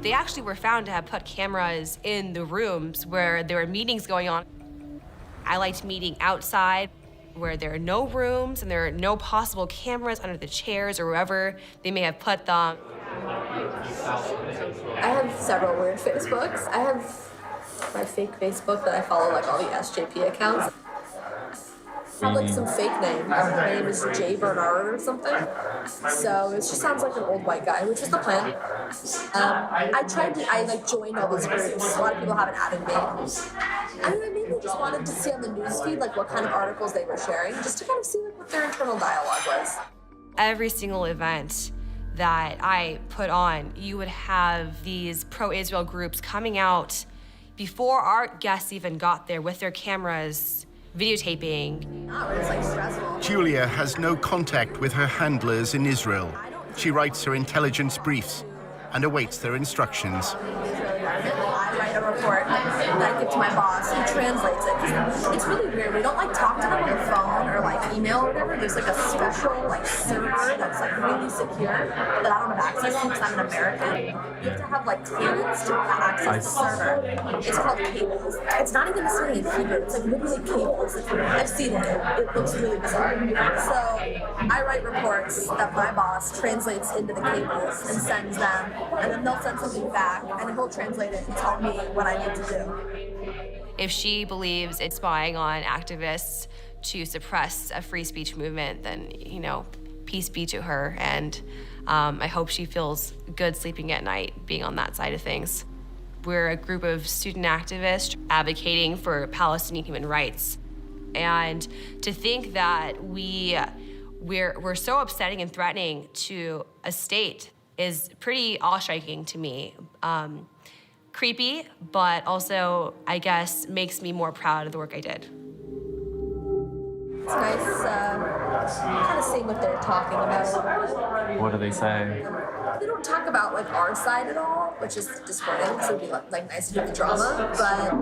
They actually were found to have put cameras in the rooms where there were meetings going on. I liked meeting outside where there are no rooms and there are no possible cameras under the chairs or wherever they may have put them. I have several weird Facebooks. I have my fake Facebook that I follow all the SJP accounts. I have some fake name. My name is Jay Bernard or something. So it just sounds like an old white guy, which is the plan. I joined all these groups. A lot of people haven't added me. I mainly just wanted to see on the newsfeed what kind of articles they were sharing, just to kind of see what their internal dialogue was. Every single event that I put on, you would have these pro-Israel groups coming out before our guests even got there with their cameras, videotaping. Julia has no contact with her handlers in Israel. She writes her intelligence briefs and awaits their instructions. I write a report that I give to my boss, who translates it. 'Cause it's really weird. We don't like talk to them on the phone or like email or whatever. There's like a special like server that's like really secure that I don't have access to because I'm an American. You have to have like clearance to access the server. It's called cables. It's not even necessarily in Hebrew. It's like literally cables. I've seen it. It looks really bizarre. So I write reports that my boss translates into the cables and sends them, and then they'll send something back, and he'll translate it and tell me what I need to do. If she believes it's spying on activists to suppress a free speech movement, then, you know, peace be to her. And I hope she feels good sleeping at night being on that side of things. We're a group of student activists advocating for Palestinian human rights. And to think that we're so upsetting and threatening to a state is pretty awe-striking to me. Creepy, but also, I guess, makes me more proud of the work I did. It's nice kind of seeing what they're talking about. What do they say? They don't talk about like our side at all, which is disappointing because it would be like nice to do the drama. But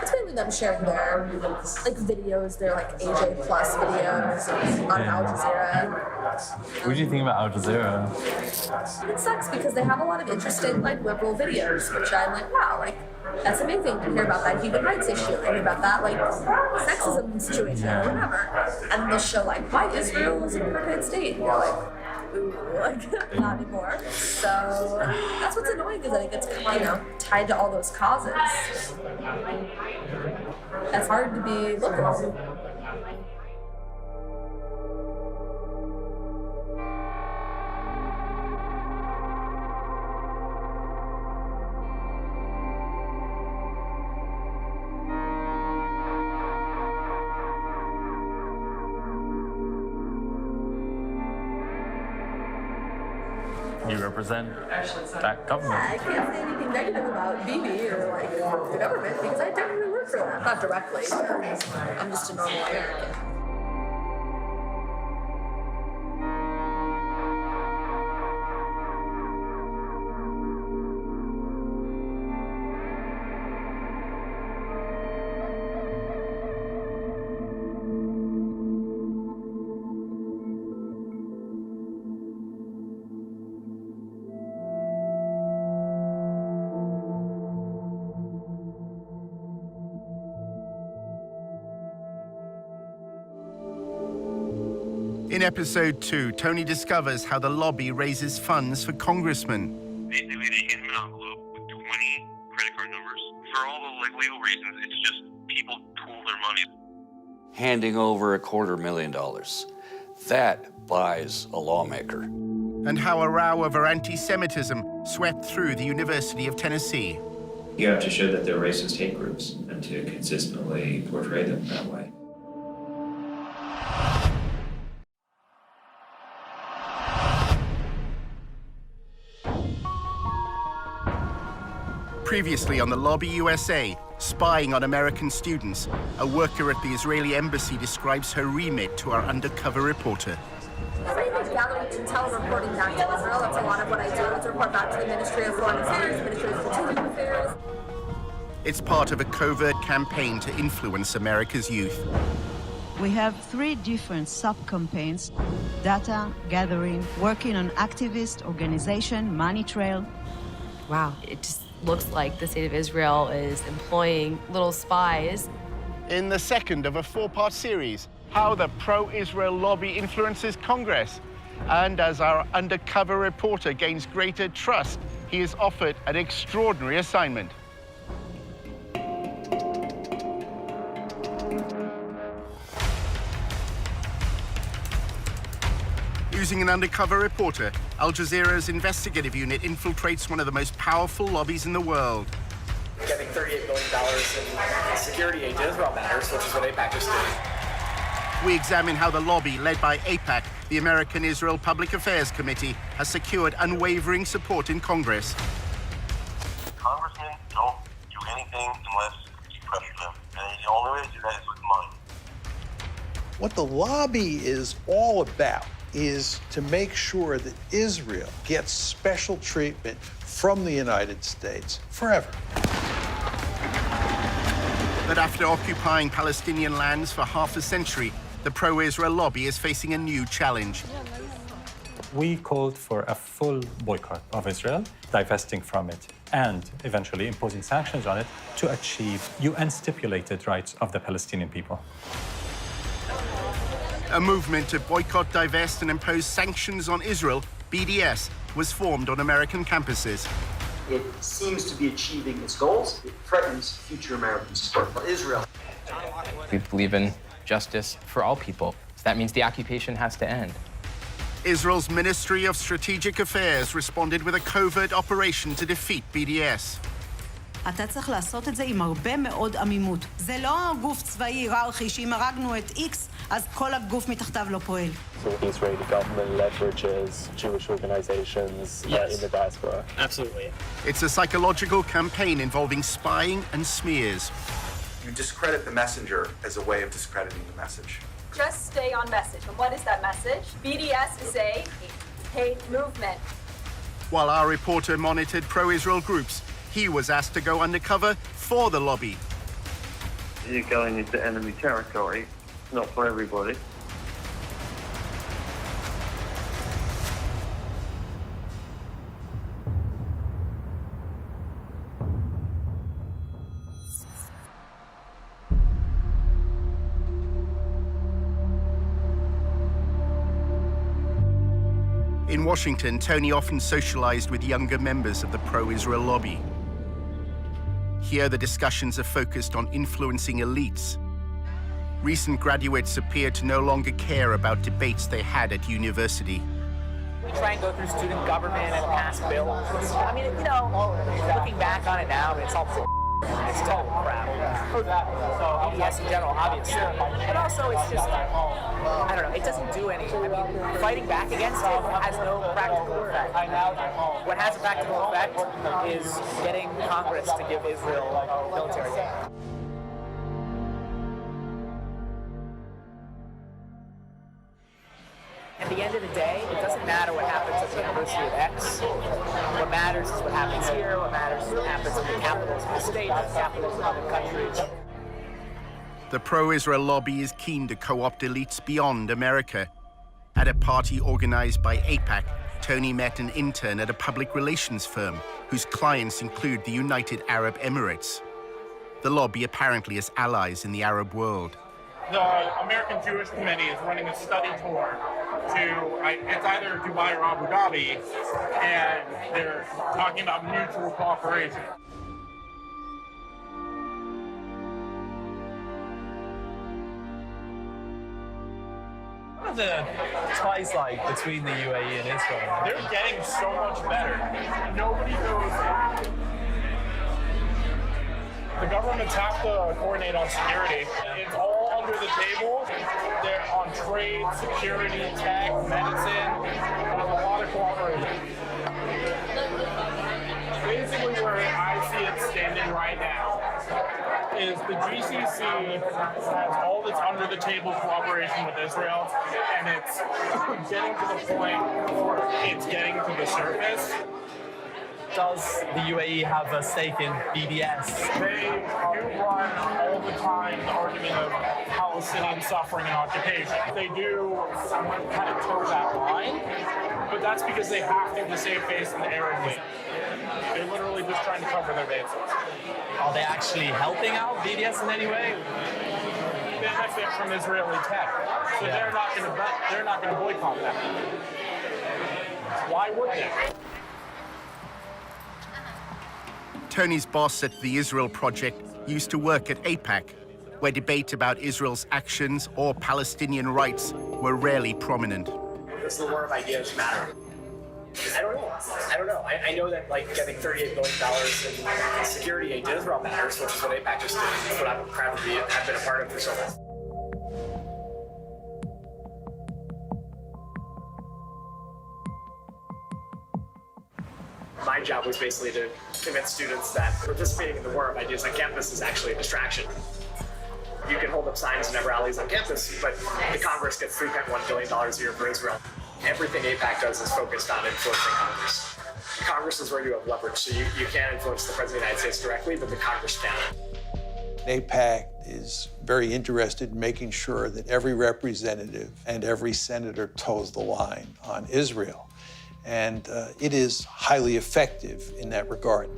it's mainly them sharing their like videos, their like AJ Plus videos on Al Jazeera. What do you think about Al Jazeera? It sucks because they have a lot of interesting like liberal videos, which I'm like, wow, like that's amazing to hear about that human rights issue, and hear about that like sexism situation or whatever. And they'll show like why Israel is an apartheid state. And you're like, ooh, like not anymore. So that's what's annoying is that it gets tied to all those causes. It's hard to be liberal. You represent that government. Yeah, I can't say anything negative about Bibi or like the government because I technically work for them. Not directly. I'm just a normal American. In episode 2, Tony discovers how the lobby raises funds for congressmen. Basically, they hand him an envelope with 20 credit card numbers. For all the legal reasons, it's just people pool their money. Handing over $250,000. That buys a lawmaker. And how a row over anti-Semitism swept through the University of Tennessee. You have to show that they're racist hate groups and to consistently portray them that way. Previously on the Lobby USA, spying on American students, a worker at the Israeli embassy describes her remit to our undercover reporter. Everything's gathering intel, reporting back to Israel. That's a lot of what I do. It's report back to the Ministry of Foreign Affairs, the Ministry of Strategic Affairs. It's part of a covert campaign to influence America's youth. We have 3 different sub-campaigns: data gathering, working on activist organization, money trail. Wow, it just looks like the state of Israel is employing little spies. In the second of a 4-part series, how the pro-Israel lobby influences Congress. And as our undercover reporter gains greater trust, he is offered an extraordinary assignment. Using an undercover reporter, Al Jazeera's investigative unit infiltrates one of the most powerful lobbies in the world. Getting $38 billion in security aid to Israel matters, which is what AIPAC just did. We examine how the lobby, led by AIPAC, the American Israel Public Affairs Committee, has secured unwavering support in Congress. Congressmen don't do anything unless you pressure them. And the only way to do that is with money. What the lobby is all about is to make sure that Israel gets special treatment from the United States forever. But after occupying Palestinian lands for half a century, the pro-Israel lobby is facing a new challenge. We called for a full boycott of Israel, divesting from it, and eventually imposing sanctions on it to achieve UN-stipulated rights of the Palestinian people. A movement to boycott, divest, and impose sanctions on Israel, BDS, was formed on American campuses. It seems to be achieving its goals. It threatens future American support for Israel. We believe in justice for all people. So that means the occupation has to end. Israel's Ministry of Strategic Affairs responded with a covert operation to defeat BDS. אתה צריך לעשות את זה עם הרבה מאוד עמימות. זה לא גוף צבאי היררכי שאם הרגנו את X, אז כל הגוף מתחתיו לא פועל. So the Israeli government leverages Jewish organizations in the diaspora. Absolutely. It's a psychological campaign involving spying and smears. You discredit the messenger as a way of discrediting the message. Just stay on message. And what is that message? BDS is a hate movement. While our reporter monitored pro-Israel groups, he was asked to go undercover for the lobby. You're going into enemy territory. It's not for everybody. In Washington, Tony often socialized with younger members of the pro-Israel lobby. Here, the discussions are focused on influencing elites. Recent graduates appear to no longer care about debates they had at university. We try and go through student government and pass bills. I mean, you know, looking back on it now, it's all it's total crap. BDS in general, obviously. But also, it's just, I don't know, it doesn't do anything. I mean, fighting back against it has no practical effect. What has a practical effect is getting Congress to give Israel military aid. At the end of the day, it doesn't matter what happens at the University of X. What matters is what happens here. What matters is what happens in the capitals of the state, the capitals of other countries. The pro-Israel lobby is keen to co-opt elites beyond America. At a party organized by AIPAC, Tony met an intern at a public relations firm whose clients include the United Arab Emirates. The lobby apparently has allies in the Arab world. The American Jewish Committee is running a study tour to, it's either Dubai or Abu Dhabi, and they're talking about mutual cooperation. What are the ties like between the UAE and Israel? They're getting so much better. Nobody knows. The governments have to coordinate on security. It's all under the table. They're on trade, security, tech, medicine. There's a lot of cooperation. Basically, where I see it standing right now is the GCC has all this under the table cooperation with Israel, and it's getting to the point where it's getting to the surface. Does the UAE have a stake in BDS? They do run all the time the argument of Palestinian suffering and occupation. They do kind of toe that line, but that's because they have to save face in the Arab League. They're literally just trying to cover their bases. Are they actually helping out BDS in any way? They benefit from Israeli tech, so they're not going to boycott them. Why would they? Tony's boss at the Israel Project used to work at AIPAC, where debate about Israel's actions or Palestinian rights were rarely prominent. Does the war of ideas matter? I don't know. I know that getting $38 billion in security aid to Israel matters, which is what AIPAC just did. It's what I'm proud to have been a part of for so long. My job was basically to convince students that participating in the war of ideas on campus is actually a distraction. You can hold up signs and have rallies on campus, but the Congress gets $3.1 billion a year for Israel. Everything AIPAC does is focused on influencing Congress. Congress is where you have leverage, so you can't influence the President of the United States directly, but the Congress can. AIPAC is very interested in making sure that every representative and every senator toes the line on Israel. And it is highly effective in that regard.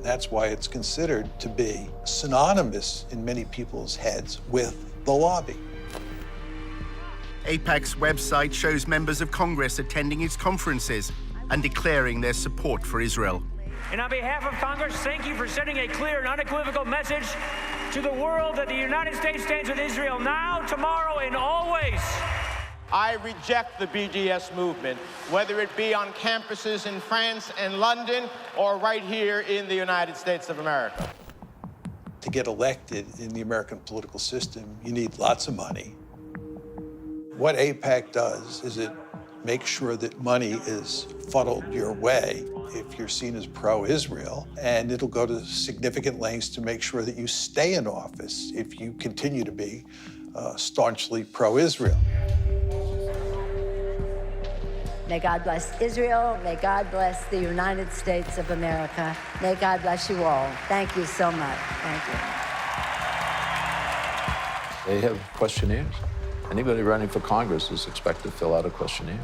That's why it's considered to be synonymous in many people's heads with the lobby. AIPAC's website shows members of Congress attending its conferences and declaring their support for Israel. And on behalf of Congress, thank you for sending a clear and unequivocal message to the world that the United States stands with Israel now, tomorrow, and always. I reject the BDS movement, whether it be on campuses in France and London or right here in the United States of America. To get elected in the American political system, you need lots of money. What AIPAC does is it makes sure that money is funneled your way if you're seen as pro-Israel, and it'll go to significant lengths to make sure that you stay in office if you continue to be staunchly pro-Israel. May God bless Israel. May God bless the United States of America. May God bless you all. Thank you so much. Thank you. They have questionnaires. Anybody running for Congress is expected to fill out a questionnaire.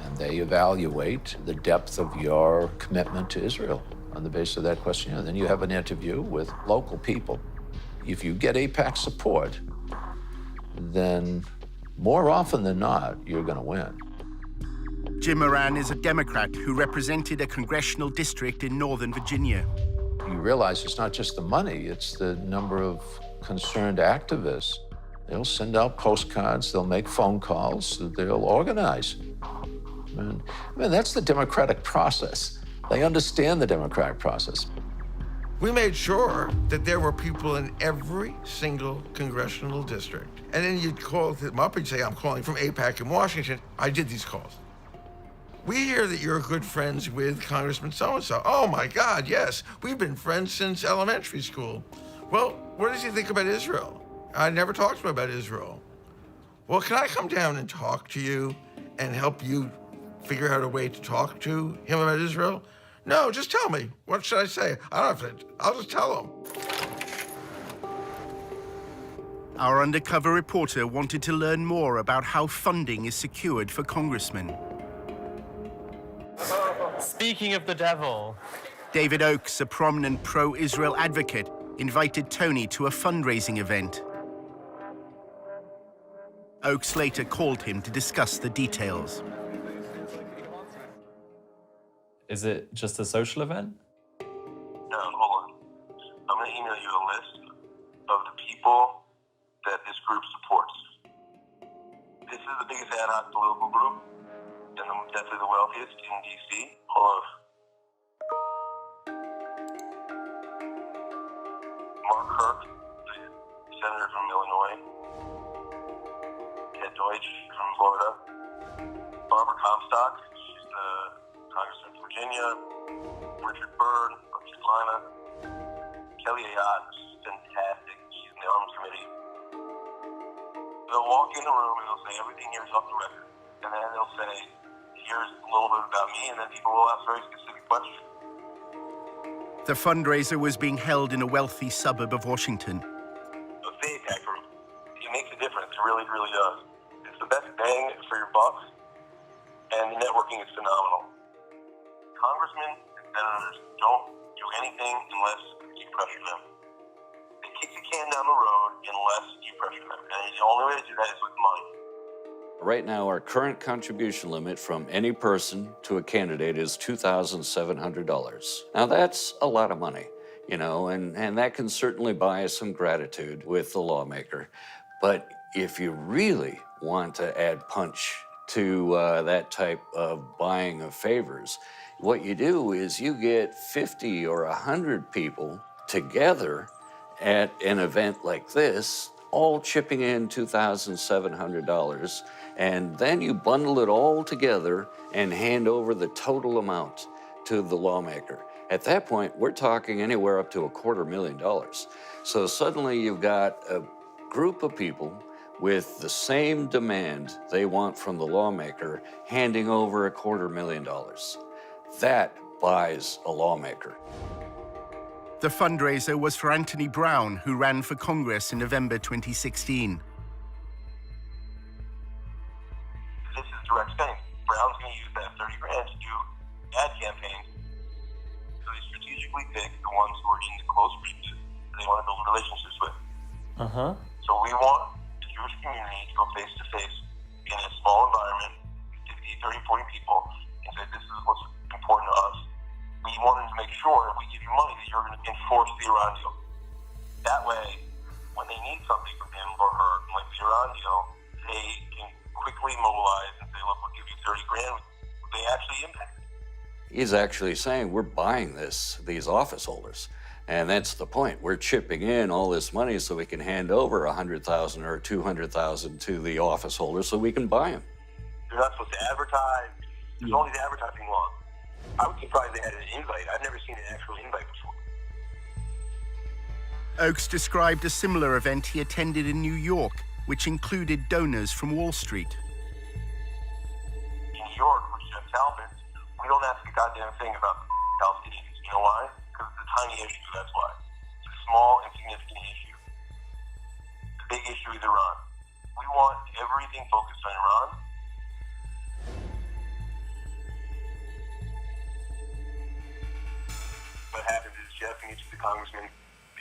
And they evaluate the depth of your commitment to Israel on the basis of that questionnaire. Then you have an interview with local people. If you get AIPAC support, then more often than not, you're going to win. Jim Moran is a Democrat who represented a congressional district in Northern Virginia. You realize it's not just the money, it's the number of concerned activists. They'll send out postcards, they'll make phone calls, they'll organize. I mean, that's the democratic process. They understand the democratic process. We made sure that there were people in every single congressional district. And then you'd call them up and say, I'm calling from AIPAC in Washington. I did these calls. We hear that you're good friends with Congressman so-and-so. Oh my God, yes. We've been friends since elementary school. Well, what does he think about Israel? I never talked to him about Israel. Well, can I come down and talk to you and help you figure out a way to talk to him about Israel? No, just tell me. What should I say? I don't have to, I'll just tell him. Our undercover reporter wanted to learn more about how funding is secured for congressmen. Speaking of the devil. David Oakes, a prominent pro-Israel advocate, invited Tony to a fundraising event. Oakes later called him to discuss the details. Is it just a social event? No, hold on. I'm going to email you a list of the people that this group supports. This is the biggest ad hoc political group, and definitely the wealthiest in D.C. Hold on. Mark Kirk, the senator from Illinois. Ted Deutsch from Florida. Barbara Comstock, she's the congressman from Virginia. Richard Byrd from North Carolina. Kelly Ayotte, she's fantastic. She's in the Arms Committee. They'll walk in the room and they'll say, everything here is off the record. And then they'll say, here's a little bit about me, and then people will ask very specific questions. The fundraiser was being held in a wealthy suburb of Washington. The AIPAC group, it makes a difference. It really, really does. It's the best bang for your buck, and the networking is phenomenal. Congressmen and senators don't do anything unless you pressure them. They kick the can down the road unless you pressure them. And the only way to do that is with money. Right now, our current contribution limit from any person to a candidate is $2,700. Now, that's a lot of money, you know, and that can certainly buy us some gratitude with the lawmaker. But if you really want to add punch to that type of buying of favors, what you do is you get 50 or 100 people together at an event like this, all chipping in $2,700, and then you bundle it all together and hand over the total amount to the lawmaker. At that point, we're talking anywhere up to $250,000. So suddenly you've got a group of people with the same demand they want from the lawmaker handing over $250,000. That buys a lawmaker. The fundraiser was for Anthony Brown, who ran for Congress in November 2016. This is direct spending. Brown's going to use that 30 grand to do ad campaigns. So they strategically pick the ones who are in the close regions that they want to build relationships with. So we want the Jewish community to go face to face in a small environment, 50, 30, 40 people, and say, this is what's important to us. We want them to make sure if we give you money that you're going to enforce the Iran deal. That way, when they need something from him or her, like the Iran deal, they can quickly mobilize and say, look, we'll give you 30 grand. They actually impact it. He's actually saying we're buying these office holders. And that's the point. We're chipping in all this money so we can hand over $100,000 or $200,000 to the office holders so we can buy them. They're not supposed to advertise. There's all these advertising laws. I was surprised they had an invite. I've never seen an actual invite before. Oakes described a similar event he attended in New York, which included donors from Wall Street. In New York, with Jeff Talbot, we don't ask a goddamn thing about Palestinians. You know why? Because it's a tiny issue, that's why. It's a small, insignificant issue. The big issue is Iran. We want everything focused on Iran. What happens is Jeff meets with the congressman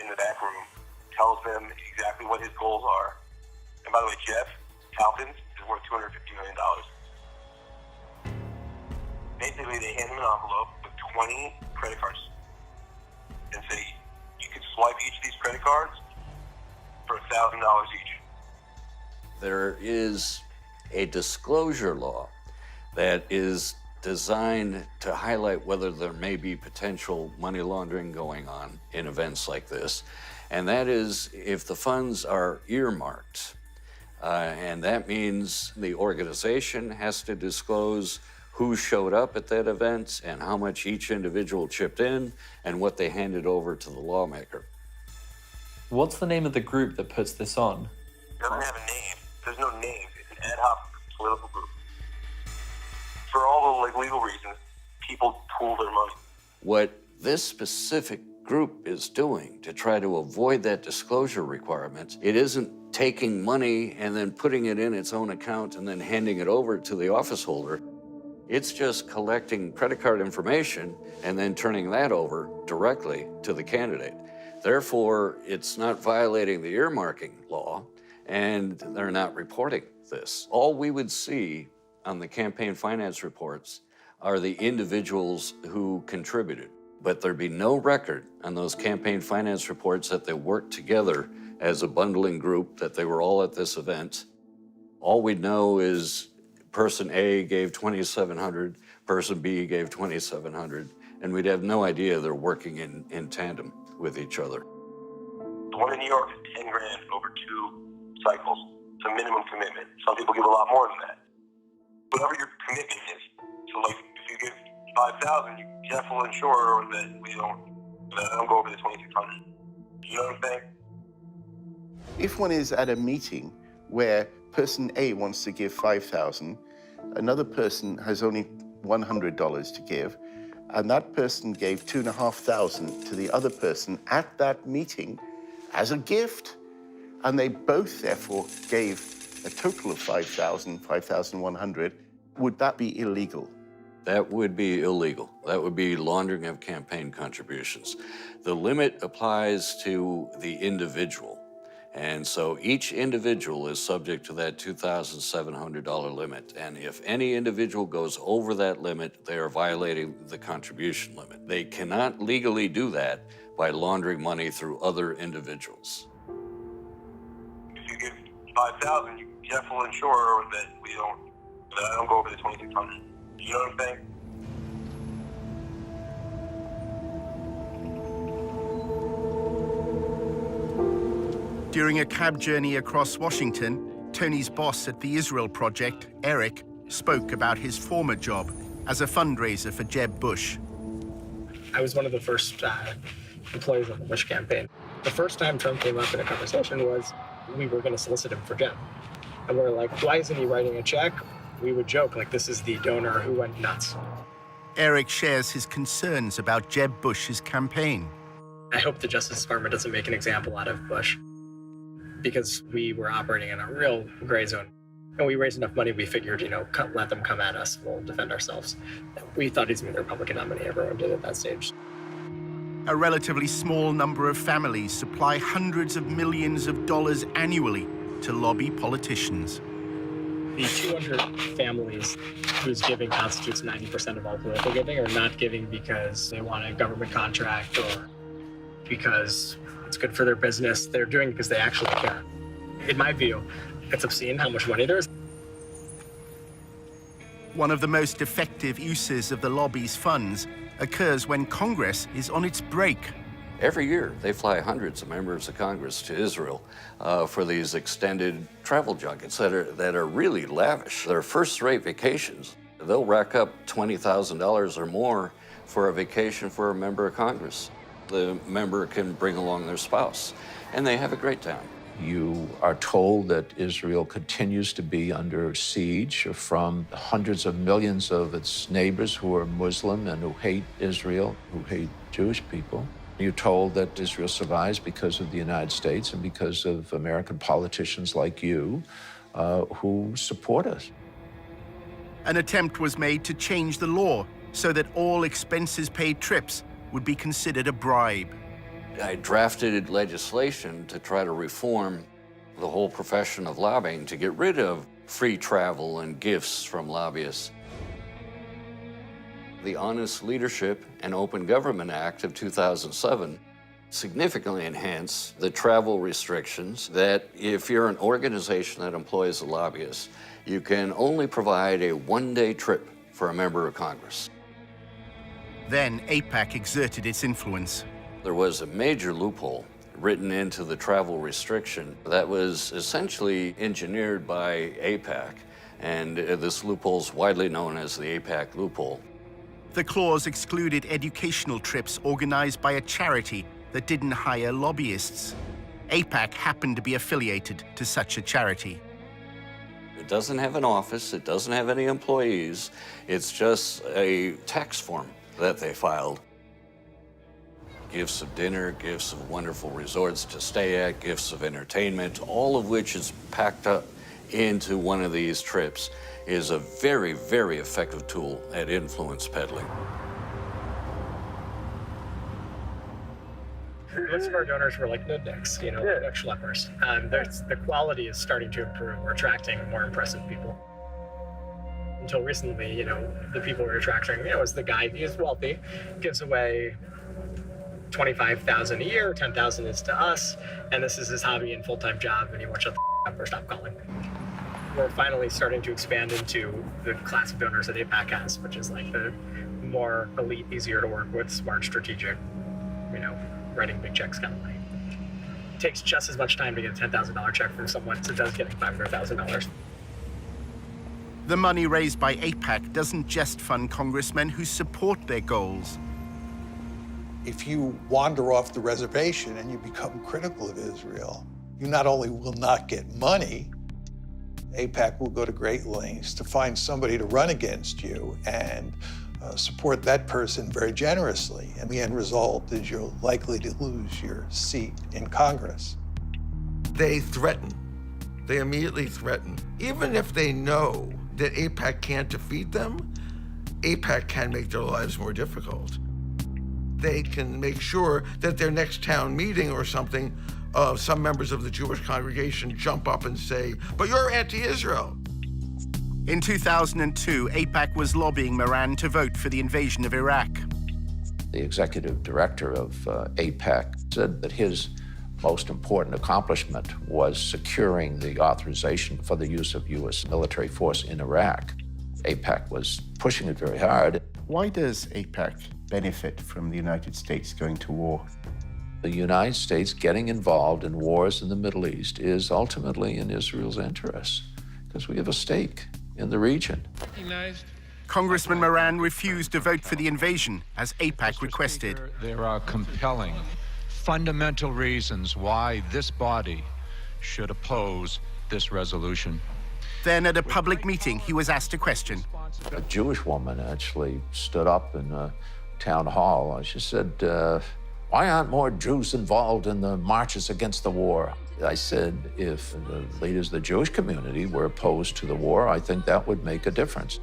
in the back room, tells them exactly what his goals are. And by the way, Jeff Talpin is worth $250 million. Basically, they hand him an envelope with 20 credit cards and say, you can swipe each of these credit cards for $1,000 each. There is a disclosure law that is designed to highlight whether there may be potential money laundering going on in events like this. And that is if the funds are earmarked. And that means the organization has to disclose who showed up at that event and how much each individual chipped in and what they handed over to the lawmaker. What's the name of the group that puts this on? It doesn't have a name. There's no name. It's an ad hoc political group. For all the legal reasons, people pool their money. What this specific group is doing to try to avoid that disclosure requirement, it isn't taking money and then putting it in its own account and then handing it over to the office holder. It's just collecting credit card information and then turning that over directly to the candidate. Therefore, it's not violating the earmarking law, and they're not reporting this. All we would see on the campaign finance reports are the individuals who contributed. But there'd be no record on those campaign finance reports that they worked together as a bundling group, that they were all at this event. All we'd know is person A gave $2,700, person B gave $2,700, and we'd have no idea they're working in tandem with each other. The one in New York is 10 grand over 2 cycles. It's a minimum commitment. Some people give a lot more than that. Whatever your commitment is. So like if you give 5,000, Jeff will ensure that I don't go over the 2,600. You know what I'm saying? If one is at a meeting where person A wants to give 5,000, another person has only $100 to give, and that person gave $2,500 to the other person at that meeting as a gift, and they both therefore gave a total of 5,000, 5,100, would that be illegal? That would be illegal. That would be laundering of campaign contributions. The limit applies to the individual. And so each individual is subject to that $2,700 limit. And if any individual goes over that limit, they are violating the contribution limit. They cannot legally do that by laundering money through other individuals. If you give 5,000, Jeff will ensure that I don't go over the 2,600. You know what I'm saying? During a cab journey across Washington, Tony's boss at the Israel Project, Eric, spoke about his former job as a fundraiser for Jeb Bush. I was one of the first employees on the Bush campaign. The first time Trump came up in a conversation was we were going to solicit him for Jeb. And we're like, why isn't he writing a check? We would joke, like, this is the donor who went nuts. Eric shares his concerns about Jeb Bush's campaign. I hope the Justice Department doesn't make an example out of Bush, because we were operating in a real gray zone. And we raised enough money, we figured, let them come at us, we'll defend ourselves. We thought he's going to be the Republican nominee, everyone did at that stage. A relatively small number of families supply hundreds of millions of dollars annually to lobby politicians. The 200 families whose giving constitutes 90% of all political giving are not giving because they want a government contract or because it's good for their business. They're doing it because they actually care. In my view, it's obscene how much money there is. One of the most effective uses of the lobby's funds occurs when Congress is on its break. Every year, they fly hundreds of members of Congress to Israel for these extended travel junkets that are really lavish. They're first-rate vacations. They'll rack up $20,000 or more for a vacation for a member of Congress. The member can bring along their spouse, and they have a great time. You are told that Israel continues to be under siege from hundreds of millions of its neighbors who are Muslim and who hate Israel, who hate Jewish people. You're told that Israel survives because of the United States and because of American politicians like you who support us. An attempt was made to change the law so that all expenses-paid trips would be considered a bribe. I drafted legislation to try to reform the whole profession of lobbying to get rid of free travel and gifts from lobbyists. The Honest Leadership and Open Government Act of 2007 significantly enhanced the travel restrictions that if you're an organization that employs a lobbyist, you can only provide a one-day trip for a member of Congress. Then AIPAC exerted its influence. There was a major loophole written into the travel restriction that was essentially engineered by AIPAC, and this loophole is widely known as the AIPAC loophole. The clause excluded educational trips organized by a charity that didn't hire lobbyists. AIPAC happened to be affiliated to such a charity. It doesn't have an office, it doesn't have any employees, it's just a tax form that they filed. Gifts of dinner, gifts of wonderful resorts to stay at, gifts of entertainment, all of which is packed up into one of these trips, is a very, very effective tool at influence peddling. Most of our donors were like nudniks, like schleppers. The quality is starting to improve. We're attracting more impressive people. Until recently, the people we're attracting, was the guy who's wealthy, gives away $25,000 a year, $10,000 is to us, and this is his hobby and full-time job, and he won't shut the up or stop calling. We're finally starting to expand into the class of donors that AIPAC has, which is like the more elite, easier to work with, smart, strategic, writing big checks kind of money. It takes just as much time to get a $10,000 check from someone as it does getting $500,000. The money raised by AIPAC doesn't just fund congressmen who support their goals. If you wander off the reservation and you become critical of Israel, you not only will not get money, AIPAC will go to great lengths to find somebody to run against you and support that person very generously. And the end result is you're likely to lose your seat in Congress. They threaten. They immediately threaten. Even if they know that AIPAC can't defeat them, AIPAC can make their lives more difficult. They can make sure that their next town meeting or something, some members of the Jewish congregation jump up and say, but you're anti-Israel. In 2002, AIPAC was lobbying Moran to vote for the invasion of Iraq. The executive director of AIPAC said that his most important accomplishment was securing the authorization for the use of U.S. military force in Iraq. AIPAC was pushing it very hard. Why does AIPAC benefit from the United States going to war? The United States getting involved in wars in the Middle East is ultimately in Israel's interests, because we have a stake in the region. Congressman Moran refused to vote for the invasion, as AIPAC requested. There are compelling, fundamental reasons why this body should oppose this resolution. Then at a public meeting, he was asked a question. A Jewish woman actually stood up in a town hall. She said, why aren't more Jews involved in the marches against the war? I said, if the leaders of the Jewish community were opposed to the war, I think that would make a difference.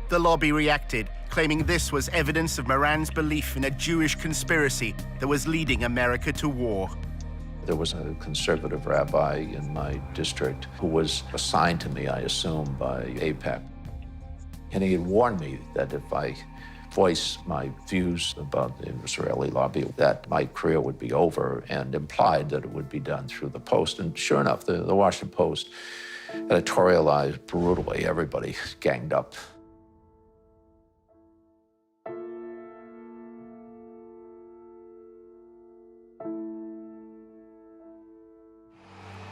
The lobby reacted, claiming this was evidence of Moran's belief in a Jewish conspiracy that was leading America to war. There was a conservative rabbi in my district who was assigned to me, I assume, by AIPAC. And he had warned me that if I voiced my views about the Israeli lobby, that my career would be over, and implied that it would be done through the Post. And sure enough, the Washington Post editorialized brutally. Everybody ganged up.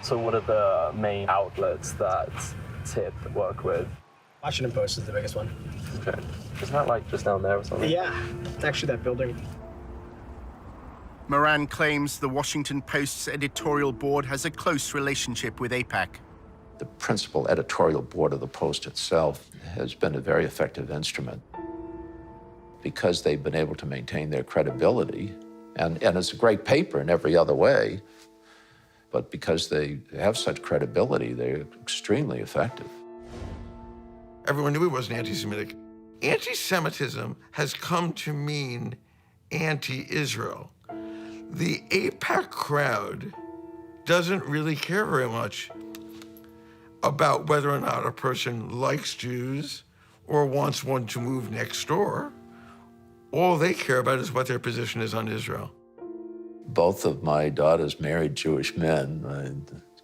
So what are the main outlets that TIP work with? Washington Post is the biggest one. Okay. Isn't that like just down there or something? Yeah, it's actually that building. Moran claims the Washington Post's editorial board has a close relationship with AIPAC. The principal editorial board of the Post itself has been a very effective instrument because they've been able to maintain their credibility. And it's a great paper in every other way, but because they have such credibility, they're extremely effective. Everyone knew he wasn't anti-Semitic. Anti-Semitism has come to mean anti-Israel. The AIPAC crowd doesn't really care very much about whether or not a person likes Jews or wants one to move next door. All they care about is what their position is on Israel. Both of my daughters married Jewish men. My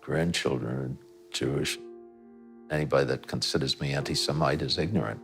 grandchildren are Jewish. Anybody that considers me anti-Semite is ignorant.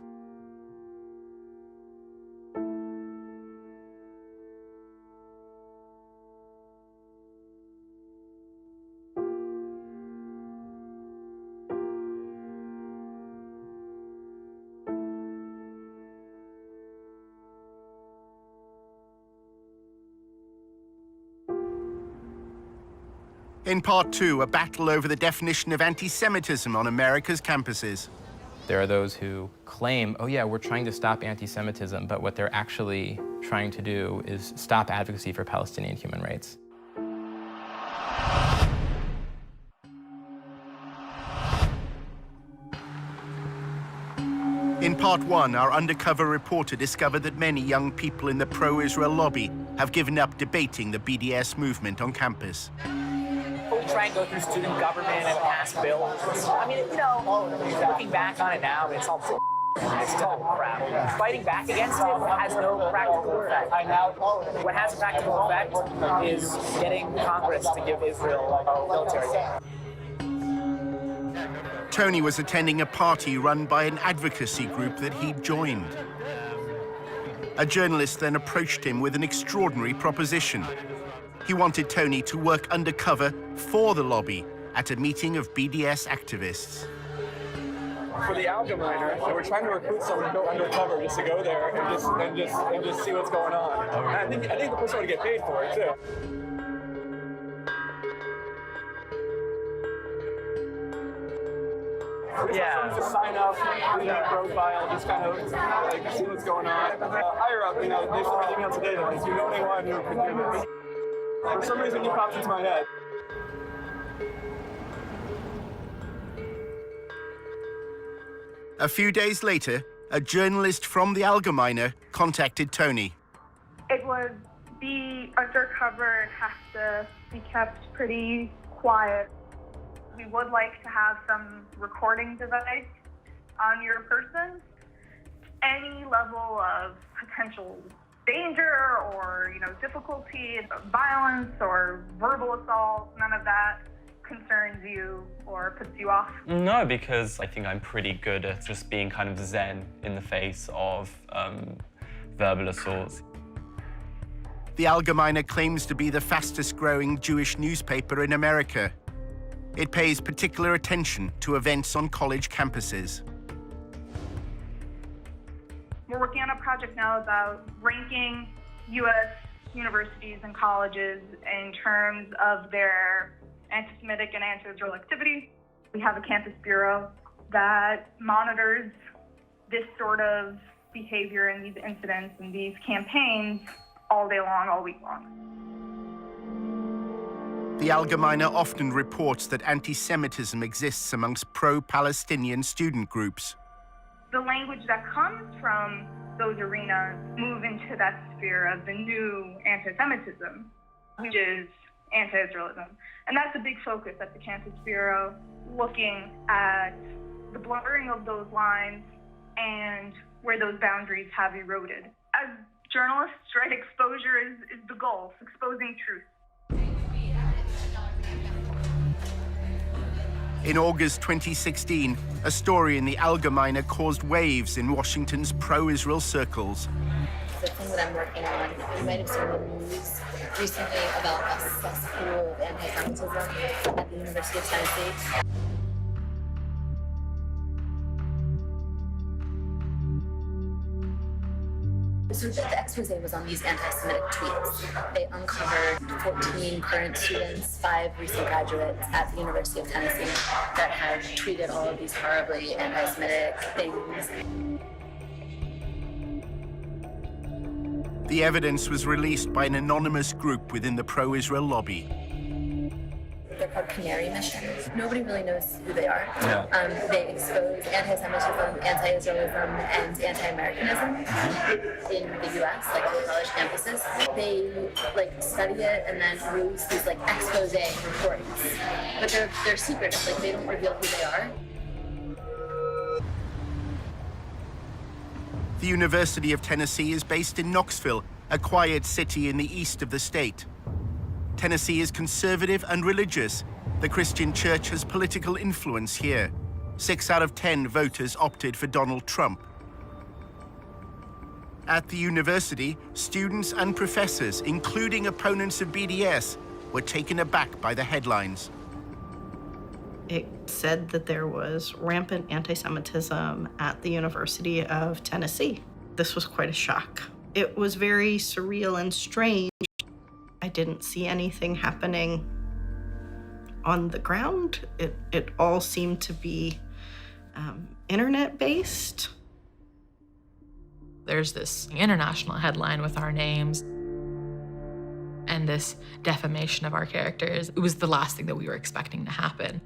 In part two, a battle over the definition of anti-Semitism on America's campuses. There are those who claim, oh yeah, we're trying to stop anti-Semitism, but what they're actually trying to do is stop advocacy for Palestinian human rights. In part one, our undercover reporter discovered that many young people in the pro-Israel lobby have given up debating the BDS movement on campus. We try and go through student government and pass bills. I mean, looking back on it now, it's all it's total crap. Fighting back against it has no practical effect. What has a practical effect is getting Congress to give Israel military aid. Tony was attending a party run by an advocacy group that he'd joined. A journalist then approached him with an extraordinary proposition. He wanted Tony to work undercover for the lobby at a meeting of BDS activists. For the Allgemeiner, so we're trying to recruit someone to go undercover just to go there and just see what's going on. And I think the person would get paid for it too. Yeah. Just sign up, do that profile, just kind of like see what's going on. Higher up, they sent me an email today that like, you know anyone who could do this. For some reason, he popped into my head. A few days later, a journalist from the Allgemeiner contacted Tony. It would be undercover and has to be kept pretty quiet. We would like to have some recording device on your person. Any level of potential danger or, difficulty, violence or verbal assault, none of that concerns you or puts you off? No, because I think I'm pretty good at just being kind of zen in the face of verbal assaults. The Allgemeiner claims to be the fastest-growing Jewish newspaper in America. It pays particular attention to events on college campuses. We're working on a project now about ranking U.S. universities and colleges in terms of their anti-Semitic and anti-Israel activity. We have a campus bureau that monitors this sort of behavior and these incidents and these campaigns all day long, all week long. The Allgemeine often reports that anti-Semitism exists amongst pro-Palestinian student groups. The language that comes from those arenas move into that sphere of the new anti-Semitism, which is anti-Israelism. And that's a big focus at the Campus Bureau, looking at the blurring of those lines and where those boundaries have eroded. As journalists, right, exposure is the goal, exposing truth. In August 2016, a story in the Allgemeine caused waves in Washington's pro-Israel circles. The thing that I'm working on, you might have seen the news recently about a cesspool of anti-Semitism at the University of Tennessee. So the expose was on these anti-Semitic tweets. They uncovered 14 current students, 5 recent graduates at the University of Tennessee that had tweeted all of these horribly anti-Semitic things. The evidence was released by an anonymous group within the pro-Israel lobby. They're called Canary Mission. Nobody really knows who they are. Yeah. They expose anti-Semitism, anti-Israelism, and anti-Americanism in the U.S., like on college campuses. They study it and then release these expose reports, but they're secretive. They don't reveal who they are. The University of Tennessee is based in Knoxville, a quiet city in the east of the state. Tennessee is conservative and religious. The Christian church has political influence here. 6 out of 10 voters opted for Donald Trump. At the university, students and professors, including opponents of BDS, were taken aback by the headlines. It said that there was rampant anti-Semitism at the University of Tennessee. This was quite a shock. It was very surreal and strange. I didn't see anything happening on the ground. It all seemed to be internet-based. There's this international headline with our names and this defamation of our characters. It was the last thing that we were expecting to happen.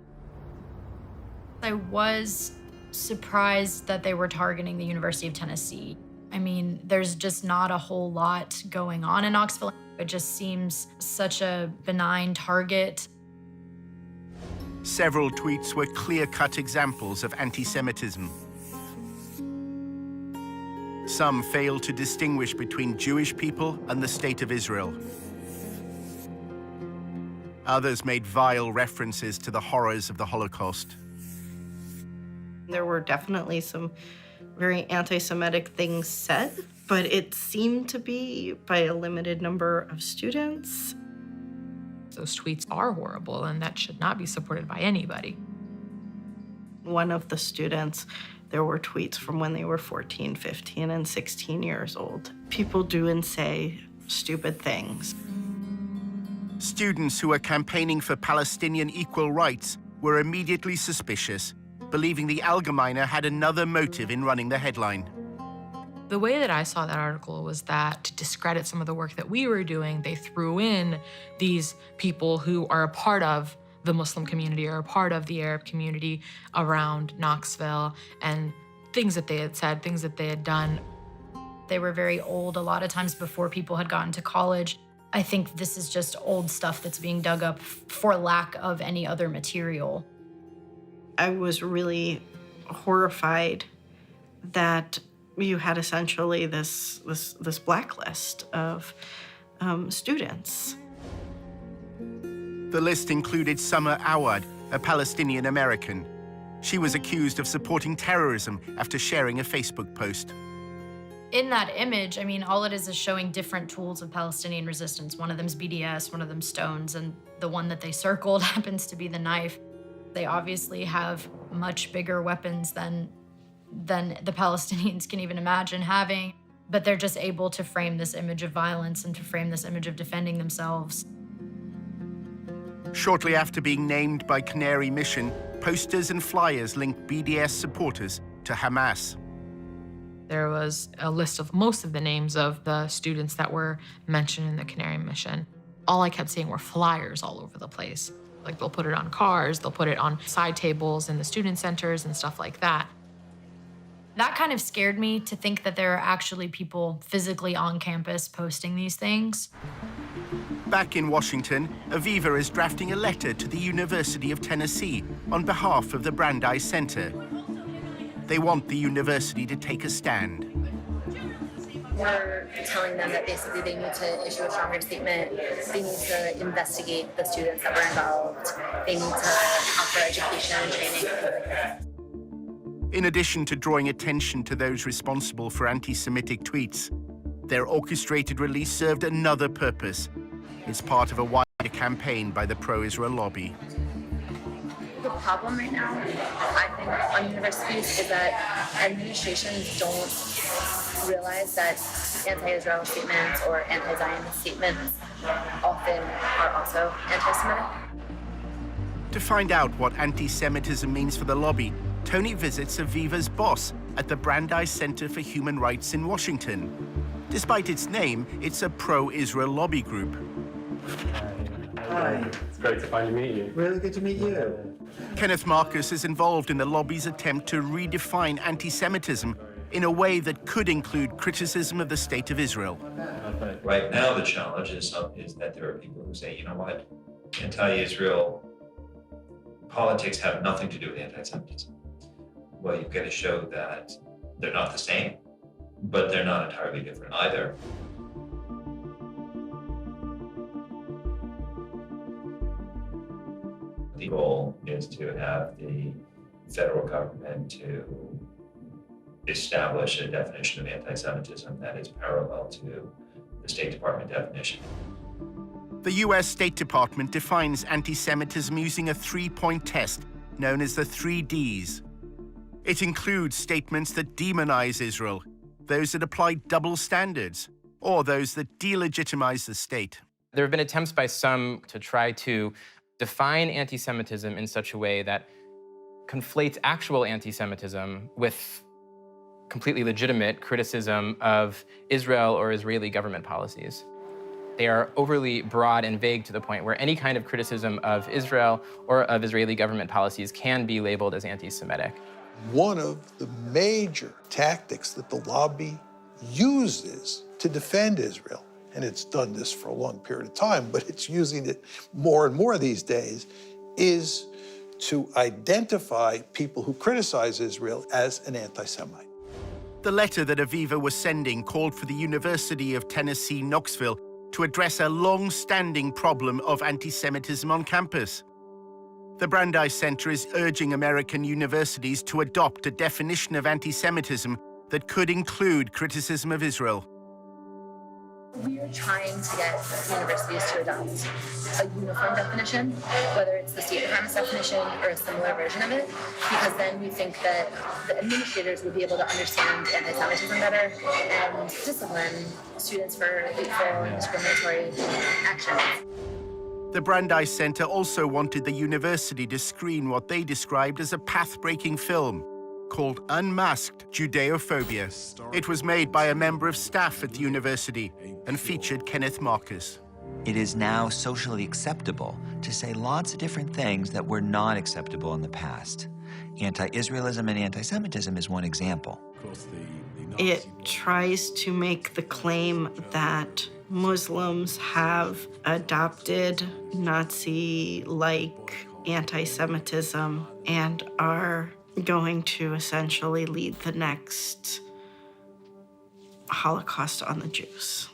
I was surprised that they were targeting the University of Tennessee. I mean, there's just not a whole lot going on in Knoxville. It just seems such a benign target. Several tweets were clear-cut examples of anti-Semitism. Some failed to distinguish between Jewish people and the State of Israel. Others made vile references to the horrors of the Holocaust. There were definitely some very anti-Semitic things said, but it seemed to be by a limited number of students. Those tweets are horrible, and that should not be supported by anybody. One of the students, there were tweets from when they were 14, 15, and 16 years old. People do and say stupid things. Students who were campaigning for Palestinian equal rights were immediately suspicious, believing the Allgemeine had another motive in running the headline. The way that I saw that article was that to discredit some of the work that we were doing, they threw in these people who are a part of the Muslim community or a part of the Arab community around Knoxville, and things that they had said, things that they had done. They were very old, a lot of times before people had gotten to college. I think this is just old stuff that's being dug up for lack of any other material. I was really horrified that you had essentially this blacklist of students. The list included Summer Awad, a Palestinian American. She was accused of supporting terrorism after sharing a Facebook post. In that image, I mean, all it is showing different tools of Palestinian resistance. One of them's BDS, one of them's stones, and the one that they circled happens to be the knife. They obviously have much bigger weapons than the Palestinians can even imagine having, but they're just able to frame this image of violence and to frame this image of defending themselves. Shortly after being named by Canary Mission, posters and flyers linked BDS supporters to Hamas. There was a list of most of the names of the students that were mentioned in the Canary mission. All I kept seeing were flyers all over the place. Like, they'll put it on cars, they'll put it on side tables in the student centers and stuff like that. That kind of scared me, to think that there are actually people physically on campus posting these things. Back in Washington, Aviva is drafting a letter to the University of Tennessee on behalf of the Brandeis Center. They want the university to take a stand. We're telling them that basically they need to issue a stronger statement. They need to investigate the students that were involved. They need to offer education and training. In addition to drawing attention to those responsible for anti-Semitic tweets, their orchestrated release served another purpose. It's part of a wider campaign by the pro-Israel lobby. The problem right now, I think, on universities is that administrations don't realize that anti-Israel statements or anti-Zionist statements often are also anti-Semitic. To find out what anti-Semitism means for the lobby, Tony visits Aviva's boss at the Brandeis Center for Human Rights in Washington. Despite its name, it's a pro-Israel lobby group. Hi. It's great to finally meet you. Really good to meet you. Kenneth Marcus is involved in the lobby's attempt to redefine anti-Semitism in a way that could include criticism of the state of Israel. Right now, the challenge is that there are people who say, you know what, anti-Israel politics have nothing to do with anti-Semitism. Well, you've got to show that they're not the same, but they're not entirely different either. The goal is to have the federal government to establish a definition of anti-Semitism that is parallel to the State Department definition. The US State Department defines anti-Semitism using a three-point test known as the 3 Ds. It includes statements that demonize Israel, those that apply double standards, or those that delegitimize the state. There have been attempts by some to try to define anti-Semitism in such a way that conflates actual anti-Semitism with completely legitimate criticism of Israel or Israeli government policies. They are overly broad and vague to the point where any kind of criticism of Israel or of Israeli government policies can be labeled as anti-Semitic. One of the major tactics that the lobby uses to defend Israel, and it's done this for a long period of time, but it's using it more and more these days, is to identify people who criticize Israel as an anti-Semite. The letter that Aviva was sending called for the University of Tennessee, Knoxville to address a long-standing problem of anti-Semitism on campus. The Brandeis Center is urging American universities to adopt a definition of anti-Semitism that could include criticism of Israel. We are trying to get universities to adopt a uniform definition, whether it's the State Department's definition or a similar version of it, because then we think that the administrators will be able to understand anti-Semitism better and discipline students for hateful and discriminatory actions. The Brandeis Center also wanted the university to screen what they described as a path-breaking film called Unmasked Judeophobia. It was made by a member of staff at the university and featured Kenneth Marcus. It is now socially acceptable to say lots of different things that were not acceptable in the past. Anti-Israelism and anti-Semitism is one example. It tries to make the claim that Muslims have adopted Nazi-like anti-Semitism and are going to essentially lead the next Holocaust on the Jews.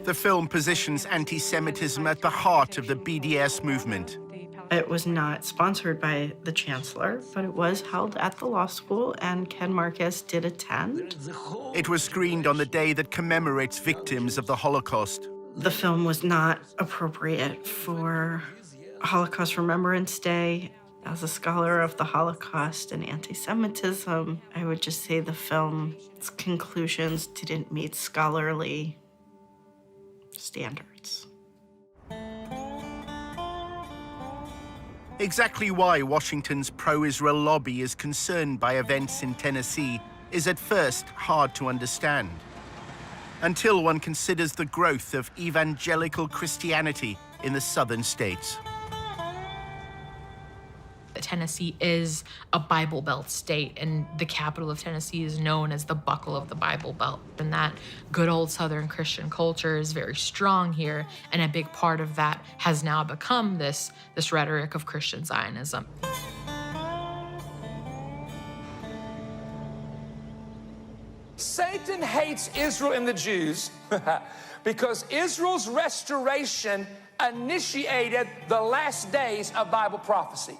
The film positions anti-Semitism at the heart of the BDS movement. It was not sponsored by the chancellor, but it was held at the law school, and Ken Marcus did attend. It was screened on the day that commemorates victims of the Holocaust. The film was not appropriate for Holocaust Remembrance Day. As a scholar of the Holocaust and anti-Semitism, I would just say the film's conclusions didn't meet scholarly standards. Exactly why Washington's pro-Israel lobby is concerned by events in Tennessee is at first hard to understand, until one considers the growth of evangelical Christianity in the southern states. Tennessee is a Bible Belt state, and the capital of Tennessee is known as the buckle of the Bible Belt. And that good old Southern Christian culture is very strong here, and a big part of that has now become this rhetoric of Christian Zionism. Satan hates Israel and the Jews because Israel's restoration initiated the last days of Bible prophecy.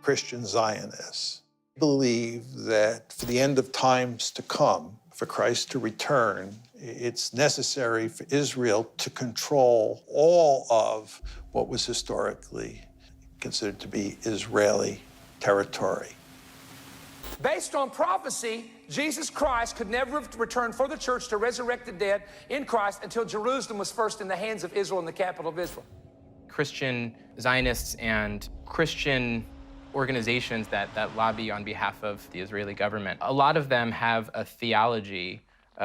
Christian Zionists believe that for the end of times to come, for Christ to return, it's necessary for Israel to control all of what was historically considered to be Israeli territory. Based on prophecy, Jesus Christ could never have returned for the church to resurrect the dead in Christ until Jerusalem was first in the hands of Israel and the capital of Israel. Christian Zionists and Christian organizations that lobby on behalf of the Israeli government, a lot of them have a theology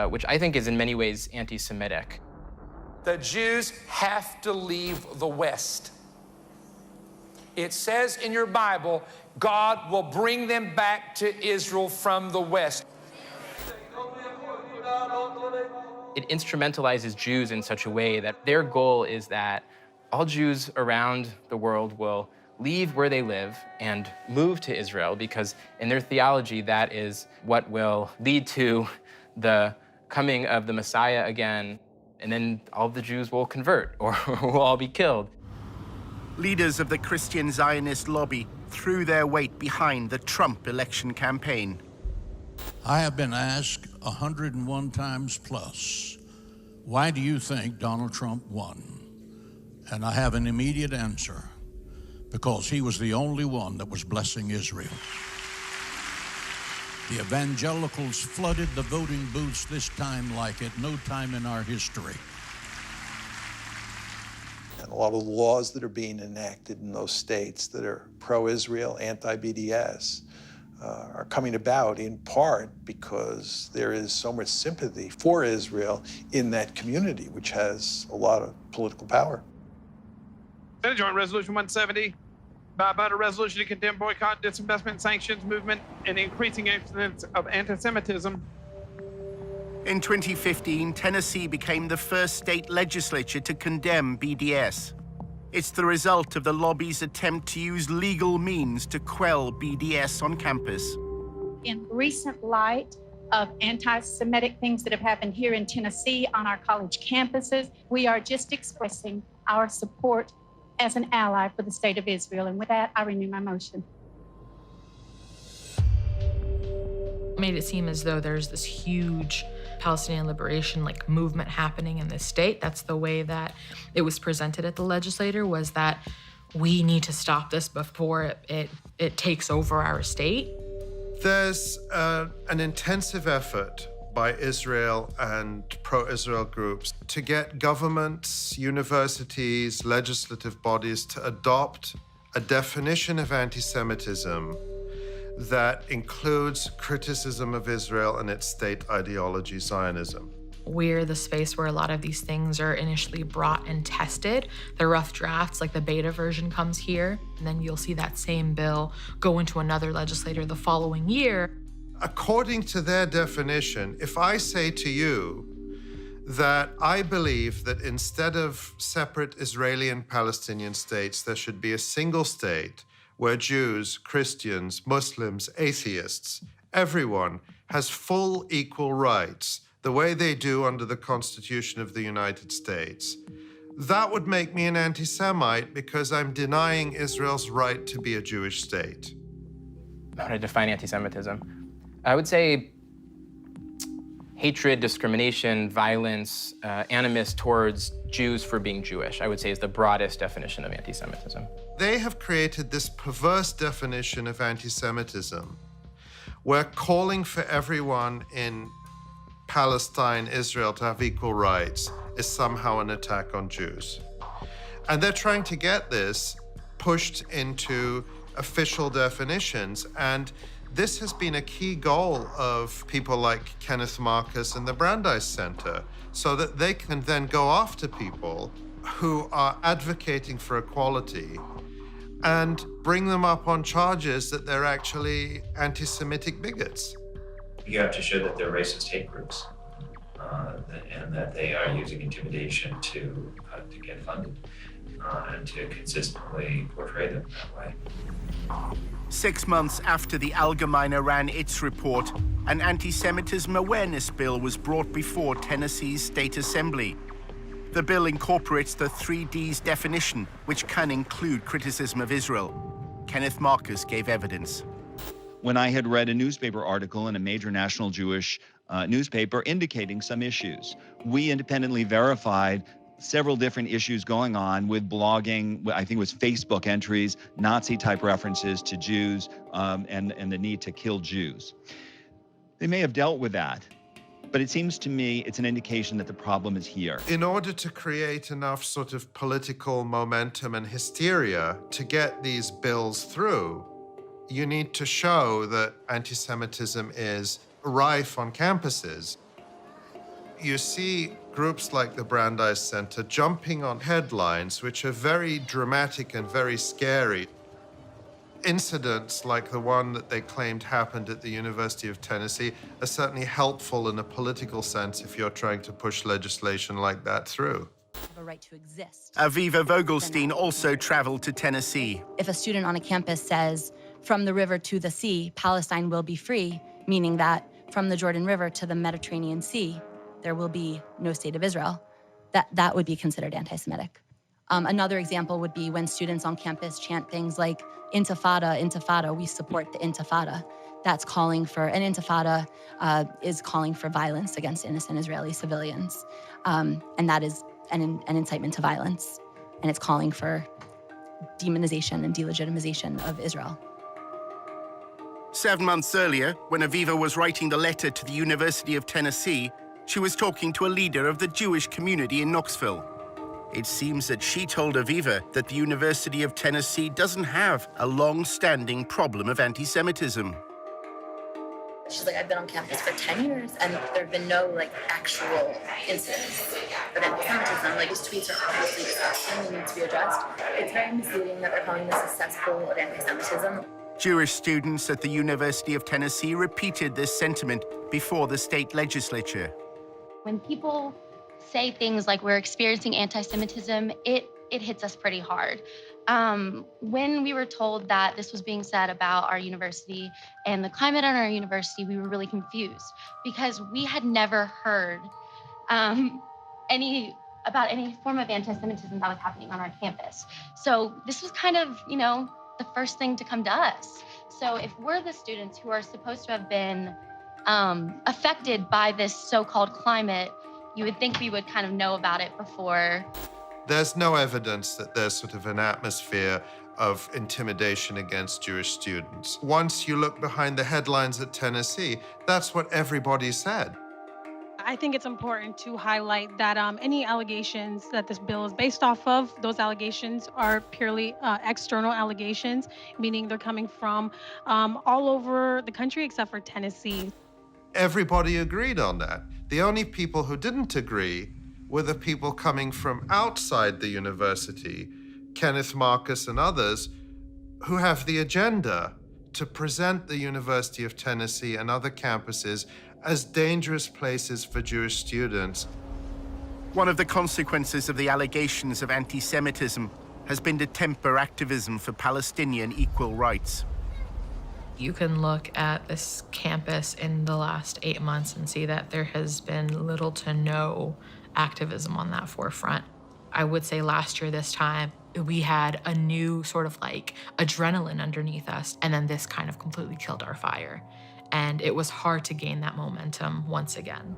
which I think is in many ways anti-Semitic. The Jews have to leave the West. It says in your Bible, God will bring them back to Israel from the West. It instrumentalizes Jews in such a way that their goal is that all Jews around the world will leave where they live and move to Israel, because in their theology, that is what will lead to the coming of the Messiah again, and then all the Jews will convert or will all be killed. Leaders of the Christian Zionist lobby threw their weight behind the Trump election campaign. I have been asked 101 times plus, why do you think Donald Trump won? And I have an immediate answer: because he was the only one that was blessing Israel. The evangelicals flooded the voting booths this time like at no time in our history. And a lot of the laws that are being enacted in those states that are pro-Israel, anti-BDS, are coming about in part because there is so much sympathy for Israel in that community, which has a lot of political power. Senate Joint Resolution 170, bipartisan resolution to condemn boycott, disinvestment, sanctions movement, and increasing incidents of anti-Semitism. In 2015, Tennessee became the first state legislature to condemn BDS. It's the result of the lobby's attempt to use legal means to quell BDS on campus. In recent light of anti-Semitic things that have happened here in Tennessee on our college campuses, we are just expressing our support as an ally for the state of Israel. And with that, I renew my motion. Made it seem as though there's this huge Palestinian liberation movement happening in this state. That's the way that it was presented at the legislature, was that we need to stop this before it takes over our state. There's an intensive effort by Israel and pro-Israel groups to get governments, universities, legislative bodies to adopt a definition of anti-Semitism that includes criticism of Israel and its state ideology, Zionism. We're the space where a lot of these things are initially brought and tested. The rough drafts, like the beta version, comes here, and then you'll see that same bill go into another legislature the following year. According to their definition, if I say to you that I believe that instead of separate Israeli and Palestinian states, there should be a single state where Jews, Christians, Muslims, atheists, everyone has full equal rights, the way they do under the Constitution of the United States, that would make me an anti-Semite because I'm denying Israel's right to be a Jewish state. How to define anti-Semitism? I would say hatred, discrimination, violence, animus towards Jews for being Jewish, I would say, is the broadest definition of anti-Semitism. They have created this perverse definition of anti-Semitism where calling for everyone in Palestine, Israel to have equal rights is somehow an attack on Jews. And they're trying to get this pushed into official definitions. And this has been a key goal of people like Kenneth Marcus and the Brandeis Center, so that they can then go after people who are advocating for equality and bring them up on charges that they're actually anti-Semitic bigots. You have to show that they're racist hate groups, and that they are using intimidation to get funded, and to consistently portray them that way. 6 months after the Allgemeine ran its report, an anti-Semitism awareness bill was brought before Tennessee's State Assembly. The bill incorporates the 3Ds definition, which can include criticism of Israel. Kenneth Marcus gave evidence. When I had read a newspaper article in a major national Jewish newspaper indicating some issues, we independently verified several different issues going on with blogging, I think it was Facebook entries, Nazi-type references to Jews, and the need to kill Jews. They may have dealt with that, but it seems to me it's an indication that the problem is here. In order to create enough sort of political momentum and hysteria to get these bills through, you need to show that anti-Semitism is rife on campuses. You see groups like the Brandeis Center jumping on headlines which are very dramatic and very scary. Incidents like the one that they claimed happened at the University of Tennessee are certainly helpful in a political sense if you're trying to push legislation like that through. Have a right to exist. Aviva Vogelstein also traveled to Tennessee. If a student on a campus says, from the river to the sea, Palestine will be free, meaning that from the Jordan River to the Mediterranean Sea, there will be no state of Israel, that would be considered anti-Semitic. Another example would be when students on campus chant things like, Intifada, Intifada, we support the Intifada. That's calling for, an Intifada is calling for violence against innocent Israeli civilians. And that is an incitement to violence. And it's calling for demonization and delegitimization of Israel. 7 months earlier, when Aviva was writing the letter to the University of Tennessee, she was talking to a leader of the Jewish community in Knoxville. It seems that she told Aviva that the University of Tennessee doesn't have a long-standing problem of anti-Semitism. She's like, I've been on campus for 10 years, and there have been no, actual incidents of anti-Semitism. I'm like, these tweets are obviously disgusting and need to be addressed. It's very misleading that they're calling this a cesspool of anti-Semitism. Jewish students at the University of Tennessee repeated this sentiment before the state legislature. When people say things like we're experiencing anti-Semitism, it hits us pretty hard. When we were told that this was being said about our university and the climate at our university, we were really confused because we had never heard about any form of anti-Semitism that was happening on our campus. So this was kind of, the first thing to come to us. So if we're the students who are supposed to have been affected by this so-called climate, you would think we would kind of know about it before. There's no evidence that there's sort of an atmosphere of intimidation against Jewish students. Once you look behind the headlines at Tennessee, that's what everybody said. I think it's important to highlight that any allegations that this bill is based off of, those allegations are purely external allegations, meaning they're coming from all over the country except for Tennessee. Everybody agreed on that. The only people who didn't agree were the people coming from outside the university, Kenneth Marcus and others, who have the agenda to present the University of Tennessee and other campuses as dangerous places for Jewish students. One of the consequences of the allegations of anti-Semitism has been to temper activism for Palestinian equal rights. You can look at this campus in the last 8 months and see that there has been little to no activism on that forefront. I would say last year this time, we had a new sort of adrenaline underneath us, and then this kind of completely killed our fire. And it was hard to gain that momentum once again.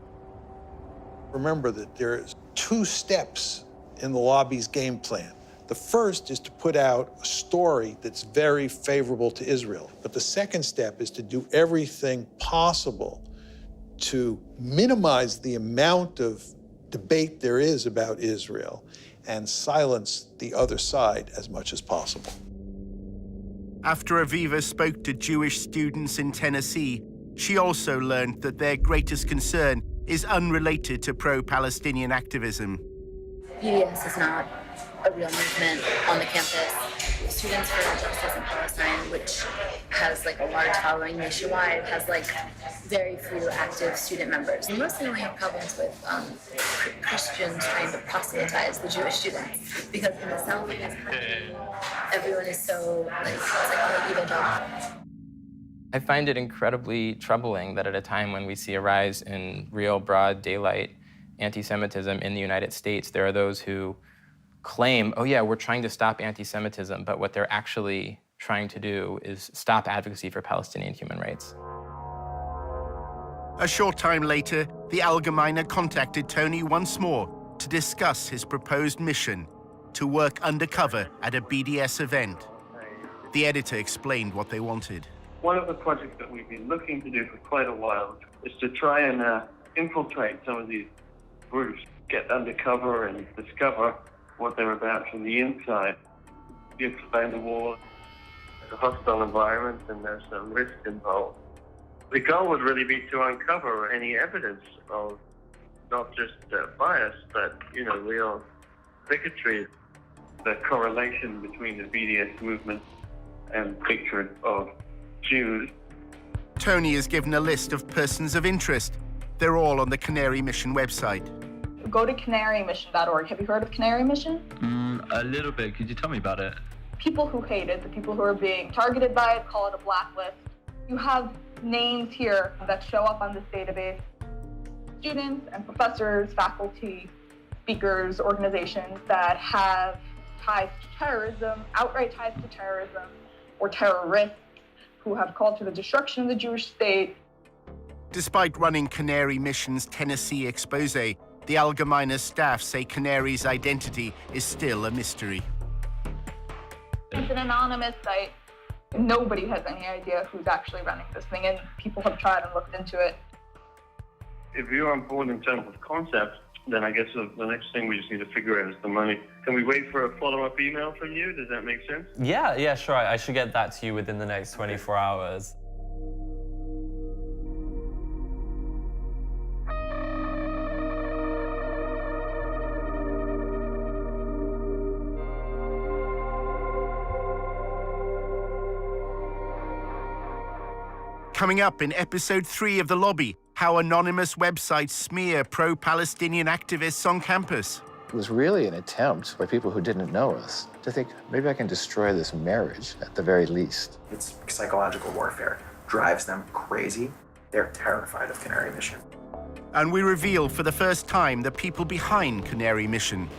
Remember that there's 2 steps in the lobby's game plan. The first is to put out a story that's very favorable to Israel. But the second step is to do everything possible to minimize the amount of debate there is about Israel and silence the other side as much as possible. After Aviva spoke to Jewish students in Tennessee, she also learned that their greatest concern is unrelated to pro-Palestinian activism. BDS is not a real movement on the campus. Students for Justice in Palestine, which has like a large following nationwide, has like very few active student members. We mostly only have problems with Christians trying to proselytize the Jewish students, because in the South, everyone is so like evangelical. I find it incredibly troubling that at a time when we see a rise in real broad daylight anti-Semitism in the United States, there are those who claim, oh yeah, we're trying to stop anti-Semitism, but what they're actually trying to do is stop advocacy for Palestinian human rights. A short time later, the Allgemeine contacted Tony once more to discuss his proposed mission to work undercover at a BDS event. The editor explained what they wanted. One of the projects that we've been looking to do for quite a while is to try and infiltrate some of these groups, get undercover and discover what they're about from the inside. You explain the war, it's a hostile environment and there's some risk involved. The goal would really be to uncover any evidence of not just bias, but real bigotry, the correlation between the BDS movement and hatred of Jews. Tony is given a list of persons of interest. They're all on the Canary Mission website. Go to canarymission.org. Have you heard of Canary Mission? A little bit. Could you tell me about it? People who hate it, the people who are being targeted by it, call it a blacklist. You have names here that show up on this database. Students and professors, faculty, speakers, organizations that have ties to terrorism, outright ties to terrorism, or terrorists who have called for the destruction of the Jewish state. Despite running Canary Mission's Tennessee expose, the Allgemeine staff say Canary's identity is still a mystery. It's an anonymous site. Nobody has any idea who's actually running this thing, and people have tried and looked into it. If you're on board in terms of concept, then I guess the next thing we just need to figure out is the money. Can we wait for a follow-up email from you? Does that make sense? Yeah, sure. I should get that to you within the next 24 hours. Coming up in episode 3 of The Lobby, how anonymous websites smear pro-Palestinian activists on campus. It was really an attempt by people who didn't know us to think, maybe I can destroy this marriage at the very least. It's psychological warfare. Drives them crazy. They're terrified of Canary Mission. And we reveal for the first time the people behind Canary Mission.